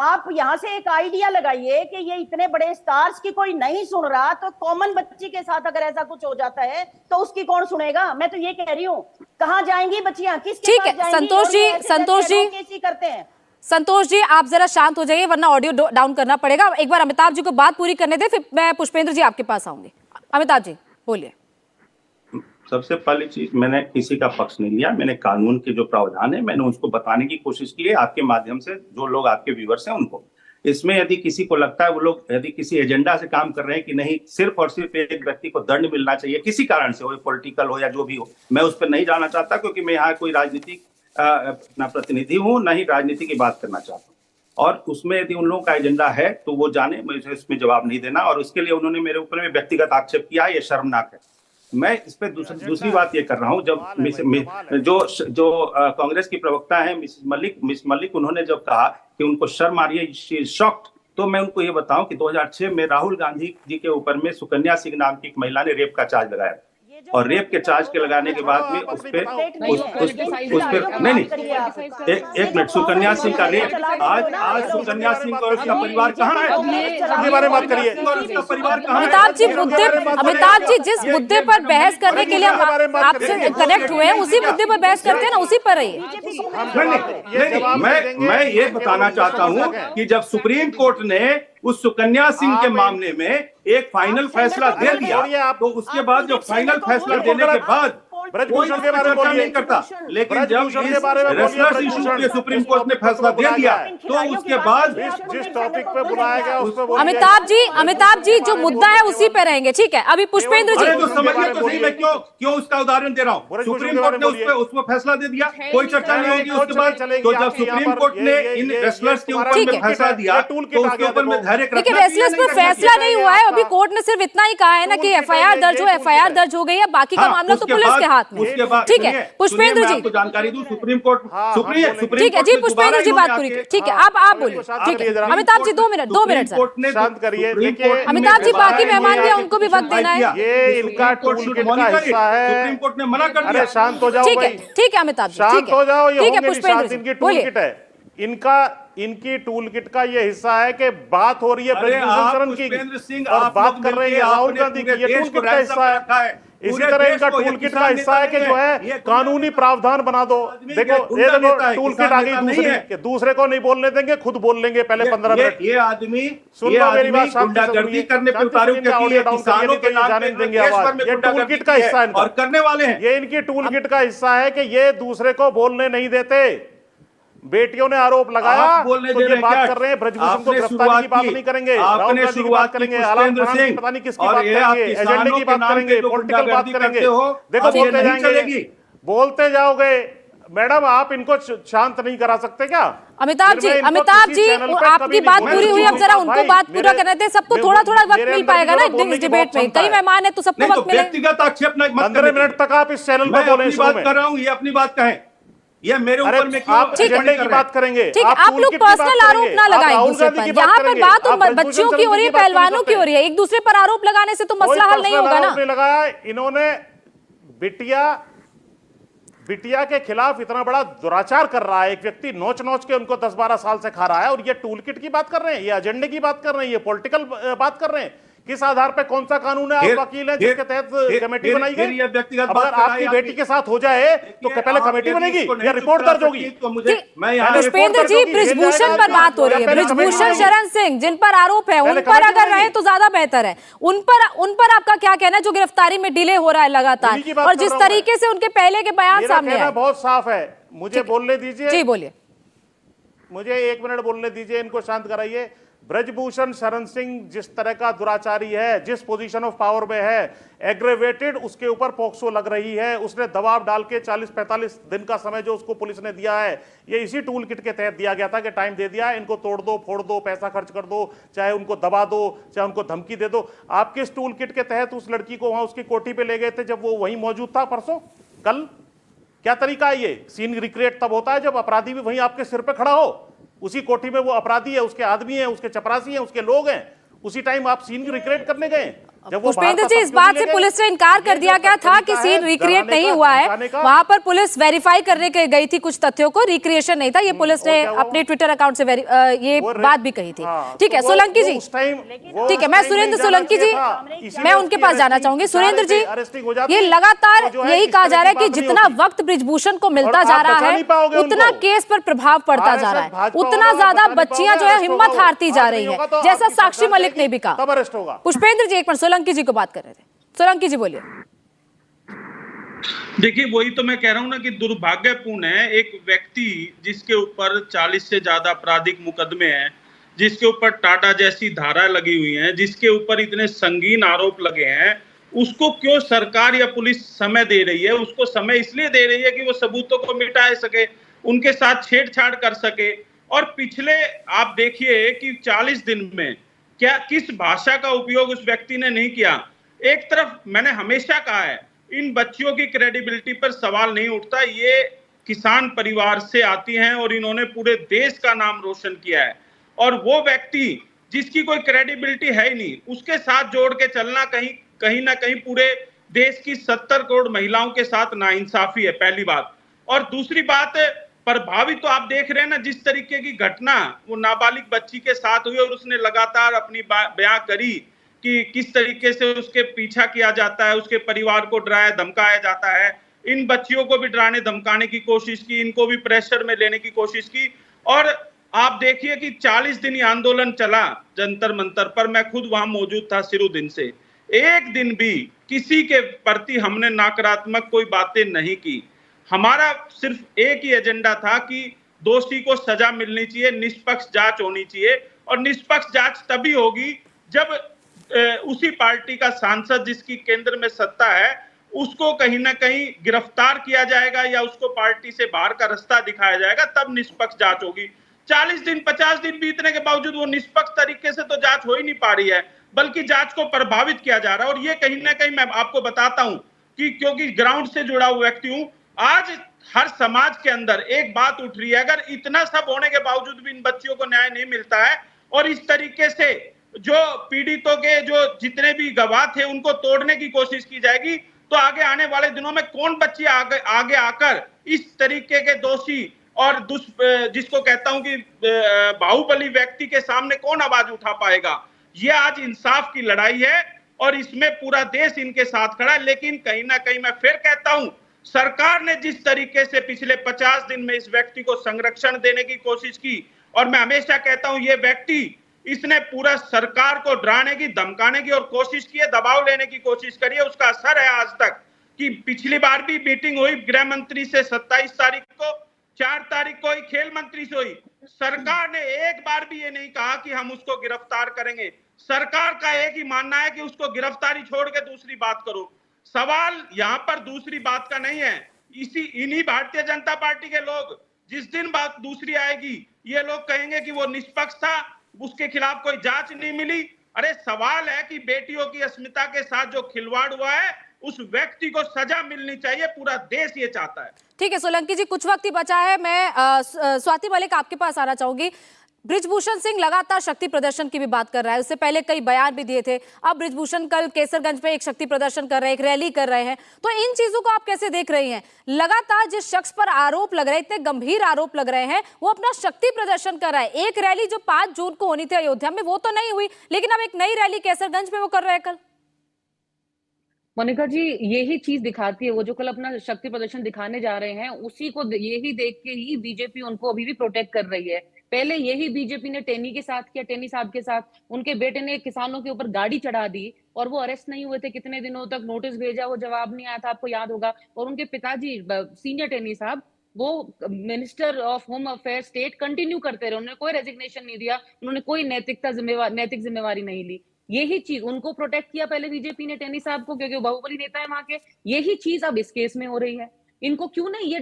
आप यहाँ से एक आइडिया लगाइए कि ये इतने बड़े स्टार्स की कोई नहीं सुन रहा, तो कॉमन बच्ची के साथ अगर ऐसा कुछ हो जाता है तो उसकी कौन सुनेगा? मैं तो ये कह रही हूँ, कहाँ जाएंगी बच्चियां, किसके पास जाएंगी? संतोष जी करते हैं। संतोष जी आप जरा शांत हो जाइए वरना ऑडियो डाउन करना पड़ेगा। एक बार अमिताभ जी को बात पूरी करने दे, फिर मैं पुष्पेंद्र जी आपके पास आऊंगी। अमिताभ जी बोलिए। सबसे पहली चीज, मैंने किसी का पक्ष नहीं लिया। मैंने कानून के जो प्रावधान है मैंने उसको बताने की कोशिश की है आपके माध्यम से, जो लोग आपके व्यूअर्स हैं उनको। इसमें यदि किसी को लगता है वो लोग यदि किसी एजेंडा से काम कर रहे हैं कि नहीं सिर्फ और सिर्फ एक व्यक्ति को दंड मिलना चाहिए किसी कारण से, हो पॉलिटिकल हो या जो भी हो, मैं उस पर नहीं जाना चाहता क्योंकि मैं यहाँ कोई राजनीतिक अपना प्रतिनिधि हूँ, ना ही राजनीति की बात करना चाहता हूँ। और उसमें यदि उन लोगों का एजेंडा है तो वो जाने, मुझे इसमें जवाब नहीं देना। और उसके लिए उन्होंने मेरे ऊपर में व्यक्तिगत आक्षेप किया, ये शर्मनाक है। मैं इस पे दूसरी बात ये कर रहा हूँ, जब जो कांग्रेस की प्रवक्ता है मिस मलिक उन्होंने जब कहा कि उनको शर्म आ रही है, शी इज शॉक्ड, तो मैं उनको ये बताऊं कि 2006 में राहुल गांधी जी के ऊपर में सुकन्या सिंह नाम की एक महिला ने रेप का चार्ज लगाया, और रेप के चार्ज के लगाने के बाद में उस पे नहीं एक मिनट, सुकन्या सिंह का रेप, आज सुकन्या सिंह और उसका परिवार कहाँ है? अपने बारे में बात करिए। उसका परिवार कहाँ है? अमिताभ जी जिस मुद्दे पर बहस करने के लिए आपसे कनेक्ट हुए हैं उसी मुद्दे पर बहस करते हैं ना, उसी पर रहिए। मैं ये बताना चाहता हूँ कि जब सुप्रीम कोर्ट ने उस सुकन्या सिंह के मामले में एक फाइनल फैसला दे दिया, तो उसके बाद जो फाइनल फैसला देने के बाद ब्रजभूषण के बारे में नहीं करता, लेकिन जब रेसलर्स इशू पे सुप्रीम कोर्ट ने फैसला दे दिया तो उसके बाद जिस टॉपिक पे बुलाया गया उस पे अमिताभ जी जो मुद्दा है उसी पे रहेंगे। ठीक है अभी पुष्पेंद्र जी तो समझिए तो सही, मैं क्यों उसका उदाहरण दे रहा हूँ। सुप्रीम कोर्ट ने उस पर फैसला दे दिया, कोई चर्चा नहीं होगी उसके बाद। तो जब सुप्रीम कोर्ट ने इन रेसलर्स के ऊपर में फैसला दिया तो उसके ऊपर में धैर्य रखना। देखिए रेसलर्स पर फैसला नहीं हुआ है, अभी कोर्ट ने सिर्फ इतना ही कहा है ना कि एफआईआर दर्ज हो, एफआईआर दर्ज हो गई है, बाकी का मामला तो पुलिस के हाथ में। उसके बाद ठीक है पुष्पेंद्र जी, आपको जानकारी दूं, सुप्रीम कोर्ट ठीक है जी, पुष्पेंद्र जी बात पूरी, ठीक है अब आप बोलिए। ठीक है अमिताभ जी 2 मिनट सर, शांत करिए। देखिए अमिताभ जी बाकी मेहमान भी हैं, उनको भी वक्त देना है। ये इनका टूल किट का हिस्सा है। सुप्रीम कोर्ट ने मना कर दिया। अरे शांत हो जाओ भाई, ठीक है अमिताभ जी, शांत हो जाओ। ये ठीक है होंगे नहीं पुष्पेंद्र शांत, जी इनकी टूल बोलिए। किट है। इनकी टूल किट का ये हिस्सा है कि बात हो रही है ब्रजभूषण शरण की और बात कर रहे हैं राहुल गांधी की, ये टूल किट का हिस्सा है। इसी तरह इनका टूल किट का हिस्सा है कि जो है कानूनी प्रावधान बना दो। देखो ये देखो टूल किट आ गई दूसरी कि दूसरे को नहीं बोलने देंगे, खुद बोल लेंगे पहले 15 मिनट। ये आदमी सुन लो मेरी बात, गुंडागर्दी करने पे उतारू क्योंकि ये किसानों के नाम जाने पे देंगे देश भर आवाज। में ये टूल किट का हिस्सा है और करने वाले हैं। ये इनकी टूल किट का हिस्सा है कि ये दूसरे को बोलने नहीं देते। बेटियों ने आरोप लगाया तो ये बात कर रहे हैं ब्रजभूषण को गिरफ्तारी की बात नहीं करेंगे, राहुल गांधी की बात करेंगे, आलम खान की पता नहीं किसकी बात करेंगे, एजेंडे की बात करेंगे, पॉलिटिकल बात करेंगे। देखो बोलते जाएंगे, बोलते जाओगे। मैडम आप इनको शांत नहीं करा सकते क्या? अमिताभ जी आपकी बात पूरी हुई, अब जरा उनको बात पूरा करने दें। सबको थोड़ा थोड़ा वक्त मिल पाएगा ना इस डिबेट में, कई मेहमान है तो सबको वक्त मिले। व्यक्तिगत आक्षेप 15 मिनट तक आप इस चैनल पर बोले, बात कर रहा हूँ, ये अपनी बात कहें। ये मेरे ऊपर में क्यों आप एजेंडे की बात करेंगे? ठीक है आप लोग पर्सनल आरोप ना लगाएं एक दूसरे पर। यहाँ पर बात बच्चियों की हो रही है, पहलवानों की हो रही है, एक दूसरे पर आरोप लगाने से तो मसला हल नहीं होगा ना। लगाया इन्होंने बिटिया के खिलाफ इतना बड़ा दुराचार कर रहा है एक व्यक्ति, नोच नोच के उनको 10-12 साल से खा रहा है, और ये टूल किट की बात कर रहे हैं, ये एजेंडे की बात कर रहे हैं, ये पॉलिटिकल बात कर रहे हैं। किस आधार पे, कौन सा कानून है? आप वकील हैं जिसके तहत कमेटी बनाई गई। अगर आपकी बेटी के साथ हो जाए तो पहले कमेटी बनेगी या रिपोर्ट दर्ज होगी? पुष्पेंद्र जी ब्रिजभूषण पर बात हो रही है, ब्रिजभूषण शरण सिंह जिन पर आरोप है उन पर अगर रहे तो ज्यादा बेहतर है। उन पर आपका क्या कहना है जो गिरफ्तारी में डिले हो रहा है लगातार, और जिस तरीके से उनके पहले के बयान सामने आए? बहुत साफ है, मुझे बोलने दीजिए। जी बोलिए। मुझे 1 मिनट बोलने दीजिए, इनको शांत कराइए। ब्रजभूषण शरण सिंह जिस तरह का दुराचारी है, जिस पोजीशन ऑफ पावर में है, एग्रेवेटेड उसके ऊपर पॉक्सो लग रही है। उसने दबाव डाल के 40-45 दिन का समय जो उसको पुलिस ने दिया है, ये इसी टूल किट के तहत दिया गया था कि टाइम दे दिया, इनको तोड़ दो, फोड़ दो, पैसा खर्च कर दो, चाहे उनको दबा दो, चाहे उनको धमकी दे दो। आप किस टूल किट के तहत उस लड़की को वहां उसकी कोठी पे ले गए थे जब वो वहीं मौजूद था? परसों, कल? क्या तरीका है ये? सीन रिक्रिएट तब होता है जब अपराधी भी वहीं आपके सिर पे खड़ा हो। उसी कोठी में वो अपराधी है, उसके आदमी है, उसके चपरासी है, उसके लोग हैं, उसी टाइम आप सीन रिक्रिएट करने गए। पुष्पेंद्र जी इस बात से पुलिस ने इनकार कर दिया गया था कि सीन रिक्रिएट नहीं हुआ है, वहां पर पुलिस वेरीफाई करने के गई थी कुछ तथ्यों को, रिक्रिएशन नहीं था, ये पुलिस ने अपने ट्विटर अकाउंट से ये बात भी कही थी। ठीक है सोलंकी जी, ठीक है मैं सुरेंद्र सोलंकी जी मैं उनके पास जाना चाहूंगी। सुरेंद्र जी ये लगातार यही कहा जा रहा है कि जितना वक्त ब्रिजभूषण को मिलता जा रहा है उतना केस पर प्रभाव पड़ता जा रहा है, उतना ज्यादा बच्चियां जो है हिम्मत हारती जा रही है, जैसा साक्षी मलिक ने भी कहा। पुष्पेंद्र जी एक मिनट सोलंकी जी को बात कर रहे थे, सोलंकी जी बोलिए। देखिए वही तो मैं कह रहा हूं ना कि दुर्भाग्यपूर्ण है, एक व्यक्ति जिसके ऊपर 40 से ज्यादा आपराधिक मुकदमे हैं, जिसके ऊपर टाटा जैसी धारा लगी हुई है, जिसके ऊपर इतने संगीन आरोप लगे हैं, उसको क्यों सरकार या पुलिस समय दे रही है? उसको समय इसलिए दे रही है कि वो सबूतों को मिटा सके, उनके साथ छेड़छाड़ कर सके। और पिछले आप देखिए कि 40 दिन में क्या किस भाषा का उपयोग उस व्यक्ति ने नहीं किया। एक तरफ मैंने हमेशा कहा है इन बच्चियों की क्रेडिबिलिटी पर सवाल नहीं उठता, ये किसान परिवार से आती हैं और इन्होंने पूरे देश का नाम रोशन किया है, और वो व्यक्ति जिसकी कोई क्रेडिबिलिटी है ही नहीं, उसके साथ जोड़ के चलना कहीं ना कहीं पूरे देश की 70 करोड़ महिलाओं के साथ नाइंसाफी है, पहली बात। और दूसरी बात, प्रभावित तो आप देख रहे हैं ना जिस तरीके की घटना वो नाबालिग बच्ची के साथ हुई, और उसने लगातार अपनी बयां करी कि किस तरीके से उसके पीछा किया जाता है, उसके परिवार को डराया धमकाया जाता है। इन बच्चियों को भी डराने धमकाने की कोशिश की, इनको भी प्रेशर में लेने की कोशिश की। और आप देखिए कि 40 दिन ये आंदोलन चला जंतर मंतर पर, मैं खुद वहां मौजूद था शुरू दिन से, एक दिन भी किसी के प्रति हमने नकारात्मक कोई बातें नहीं की। हमारा सिर्फ एक ही एजेंडा था कि दोषी को सजा मिलनी चाहिए, निष्पक्ष जांच होनी चाहिए, और निष्पक्ष जांच तभी होगी जब उसी पार्टी का सांसद जिसकी केंद्र में सत्ता है उसको कहीं ना कहीं गिरफ्तार किया जाएगा या उसको पार्टी से बाहर का रास्ता दिखाया जाएगा, तब निष्पक्ष जांच होगी। 40 दिन 50 दिन बीतने के बावजूद वो निष्पक्ष तरीके से तो जांच हो ही नहीं पा रही है, बल्कि जांच को प्रभावित किया जा रहा है। और ये कहीं ना कहीं मैं आपको बताता हूं, कि क्योंकि ग्राउंड से जुड़ा हुआ व्यक्ति हूं। आज हर समाज के अंदर एक बात उठ रही है, अगर इतना सब होने के बावजूद भी इन बच्चियों को न्याय नहीं मिलता है और इस तरीके से जो पीड़ितों के जो जितने भी गवाह थे उनको तोड़ने की कोशिश की जाएगी, तो आगे आने वाले दिनों में कौन बच्ची आगे आकर इस तरीके के दोषी और जिसको कहता हूं कि बाहुबली व्यक्ति के सामने कौन आवाज उठा पाएगा। ये आज इंसाफ की लड़ाई है और इसमें पूरा देश इनके साथ खड़ा है। लेकिन कहीं ना कहीं मैं फिर कहता हूं, सरकार ने जिस तरीके से पिछले 50 दिन में इस व्यक्ति को संरक्षण देने की कोशिश की, और मैं हमेशा कहता हूं ये व्यक्ति, इसने पूरा सरकार को डराने की, धमकाने की और कोशिश की है, दबाव लेने की कोशिश करी है। उसका असर है आज तक कि पिछली बार भी मीटिंग हुई गृह मंत्री से 27 तारीख को, 4 तारीख को ही खेल मंत्री से हुई। सरकार ने एक बार भी ये नहीं कहा कि हम उसको गिरफ्तार करेंगे। सरकार का एक ही मानना है कि उसको गिरफ्तारी छोड़ के दूसरी बात करो। सवाल यहां पर दूसरी बात का नहीं है। इन्हीं भारतीय जनता पार्टी के लोग, जिस दिन बात दूसरी आएगी ये लोग कहेंगे कि वो निष्पक्ष था, उसके खिलाफ कोई जांच नहीं मिली। अरे सवाल है कि बेटियों की अस्मिता के साथ जो खिलवाड़ हुआ है उस व्यक्ति को सजा मिलनी चाहिए। पूरा देश ये चाहता है। ठीक है सोलंकी जी, कुछ वक्त ही बचा है। मैं स्वाति मलिक आपके पास आना चाहूंगी। बृजभूषण सिंह लगातार शक्ति प्रदर्शन की भी बात कर रहा है, उससे पहले कई बयान भी दिए थे। अब बृजभूषण कल केसरगंज पे एक शक्ति प्रदर्शन कर रहे हैं, एक रैली कर रहे हैं, तो इन चीजों को आप कैसे देख रही हैं? लगातार जिस शख्स पर आरोप लग रहे हैं, इतने गंभीर आरोप लग रहे हैं, वो अपना शक्ति प्रदर्शन कर रहा है। एक रैली जो 5 जून को होनी थी अयोध्या में, वो तो नहीं हुई, लेकिन अब एक नई रैली केसरगंज में वो कर रहे हैं कल। मोनिका जी, यही चीज दिखाती है, वो जो कल अपना शक्ति प्रदर्शन दिखाने जा रहे हैं, उसी को यही देख के ही बीजेपी उनको अभी भी प्रोटेक्ट कर रही है। पहले यही बीजेपी ने टेनी के साथ किया, टेनी साहब के साथ। उनके बेटे ने किसानों के ऊपर गाड़ी चढ़ा दी और वो अरेस्ट नहीं हुए थे, कितने दिनों तक नोटिस भेजा, वो जवाब नहीं आया था, आपको याद होगा। और उनके पिताजी सीनियर टेनी साहब, वो minister of home affair state continue करते रहे, उन्होंने कोई रेजिग्नेशन नहीं दिया, उन्होंने कोई नैतिक जिम्मेवारी नहीं ली। यही चीज उनको प्रोटेक्ट किया पहले बीजेपी ने, टेनी साहब को, क्योंकि वो बाहुबली नेता है वहां के। यही चीज अब इस केस में हो रही है। इनको क्यों नहीं, ये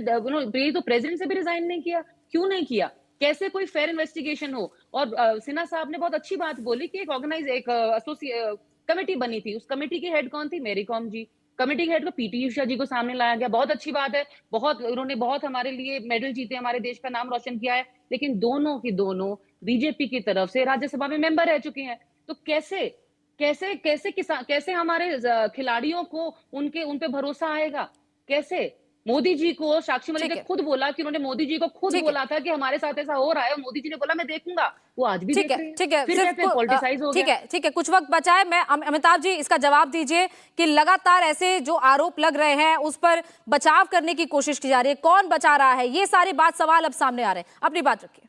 तो प्रेसिडेंट से भी रिजाइन नहीं किया, क्यों नहीं किया? कैसे कोई फेयर इन्वेस्टिगेशन हो? और सिन्हा साहब ने बहुत अच्छी बात बोली कि एक कमेटी बनी थी, उस कमेटी की हेड कौन थी? मेरी कॉम जी। कमेटी के हेड को पीटी उषा जी को सामने लाया गया, बहुत अच्छी बात है, उन्होंने बहुत हमारे लिए मेडल जीते, हमारे देश का नाम रोशन किया है। लेकिन दोनों की दोनों बीजेपी की तरफ से राज्यसभा में मेंबर रह चुके हैं। तो कैसे हमारे खिलाड़ियों को उन पे भरोसा आएगा? कैसे? मोदी जी को साक्षी मलिक ने खुद बोला कि उन्होंने मोदी जी को खुद बोला था कि हमारे साथ ऐसा हो रहा है, मोदी जी ने बोला मैं देखूंगा। वो आज भी ठीक है, पॉलिटिसाइज हो गया। ठीक है, कुछ वक्त बचा है। मैं अमिताभ जी इसका जवाब दीजिए कि लगातार ऐसे जो आरोप लग रहे हैं उस पर बचाव करने की कोशिश की जा रही है, कौन बचा रहा है, ये सारी सवाल अब सामने आ रहे हैं। अपनी बात रखिए।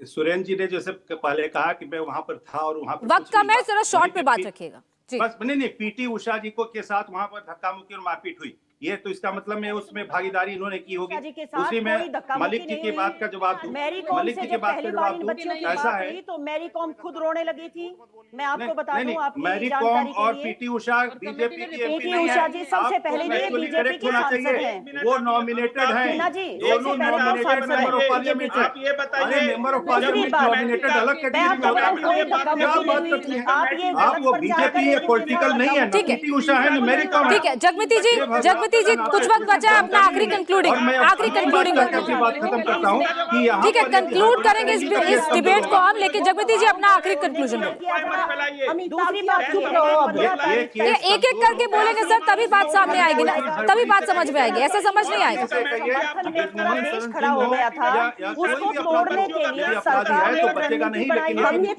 सुरेंद्र जी ने जैसे पहले कहा कि मैं वहां पर था और वहां पर वक्त कम है, जरा शॉर्ट पे बात रखिएगा। बस नहीं, पीटी उषा जी को के साथ वहां पर धक्का मुक्की और मारपीट हुई, ये तो इसका मतलब में उसमें भागीदारी इन्होंने की होगी। उसी में मलिक जी की बात का जवाब दूं, मलिक जी की बात का जवाब दूं, ऐसा है तो मैरी कॉम खुद रोने लगी थी। मैं आपको बता दूं, आपकी मैरी कॉम और पीटी उषा बीजेपी की एमपी नहीं है। उषा जी सबसे पहले बीजेपी की सांसद हैं, वो नॉमिनेटेड हैं, दोनों नॉमिनेटेड मेंबर ऑफ पार्लियामेंट। आप ये बताइए, मेंबर ऑफ पार्लियामेंट नॉमिनेटेड अलग कैटेगरी में होता है, क्या बात करती हैं आप? वो बीजेपी है, पॉलिटिकल नहीं है। पीटी उषा है, मेरी कॉम है। ठीक है जगमिती जी, कुछ वक्त बचा है, अपना आखिरी कंक्लूडिंग बात खत्म करता हूँ कि ठीक है, कंक्लूड करेंगे इस डिबेट को हम, लेकिन जगमिती जी अपना आखिरी कंक्लूजन। दूसरी बात चुप रहो, एक एक करके बोलेंगे सर, तभी बात सामने आएगी ना, तभी बात समझ में आएगी, ऐसे समझ नहीं आएगा। देश खड़ा हो गया था, उसको तोड़ने के लिए सरकार ने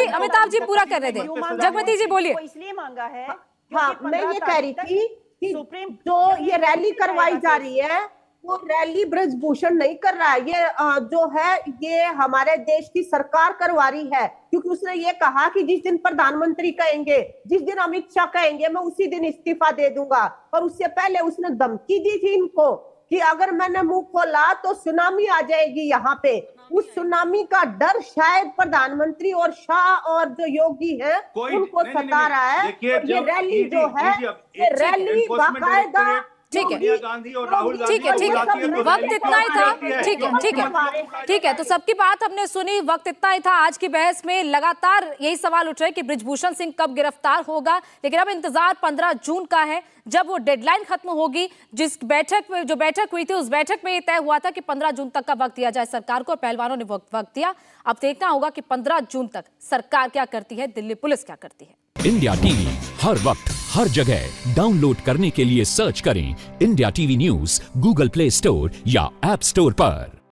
अमिताभ जी पूरा कर रहे थे, जगमिती जी बोलिए। इसलिए मांगा है। हाँ, मैं ये कह रही थी कि सुप्रीम जो ये रैली करवाई जा रही है, वो रैली बृजभूषण नहीं कर रहा है, ये जो है ये हमारे देश की सरकार करवा रही है। क्योंकि उसने ये कहा कि जिस दिन प्रधानमंत्री कहेंगे, जिस दिन अमित शाह कहेंगे, मैं उसी दिन इस्तीफा दे दूंगा। और उससे पहले उसने धमकी दी थी इनको कि अगर मैंने मुंह खोला तो सुनामी आ जाएगी यहाँ पे। उस सुनामी का डर शायद प्रधानमंत्री और शाह और जो योगी है उनको सता रहा है। ये रैली जो है, ये रैली बाकायदा ठीक है। सोनिया गांधी और राहुल गांधी ठीक है, ठीक बुलाती है, तो वक्त रैली इतना ही क्यों था। करती है? ठीक है, ठीक है, ठीक है। तो सबकी बात हमने सुनी, वक्त इतना ही था। आज की बहस में लगातार यही सवाल उठ रहे कि बृजभूषण सिंह कब गिरफ्तार होगा, लेकिन अब इंतजार 15 जून का है, जब वो डेडलाइन खत्म होगी। जिस बैठक में जो बैठक हुई थी, उस बैठक में ये तय हुआ था कि 15 जून तक का वक्त दिया जाए सरकार को, और पहलवानों ने वक्त दिया। अब देखना होगा कि 15 जून तक सरकार क्या करती है, दिल्ली पुलिस क्या करती है। इंडिया टीवी हर वक्त हर जगह डाउनलोड करने के लिए सर्च करें India TV news Google play store या ऐप स्टोर पर।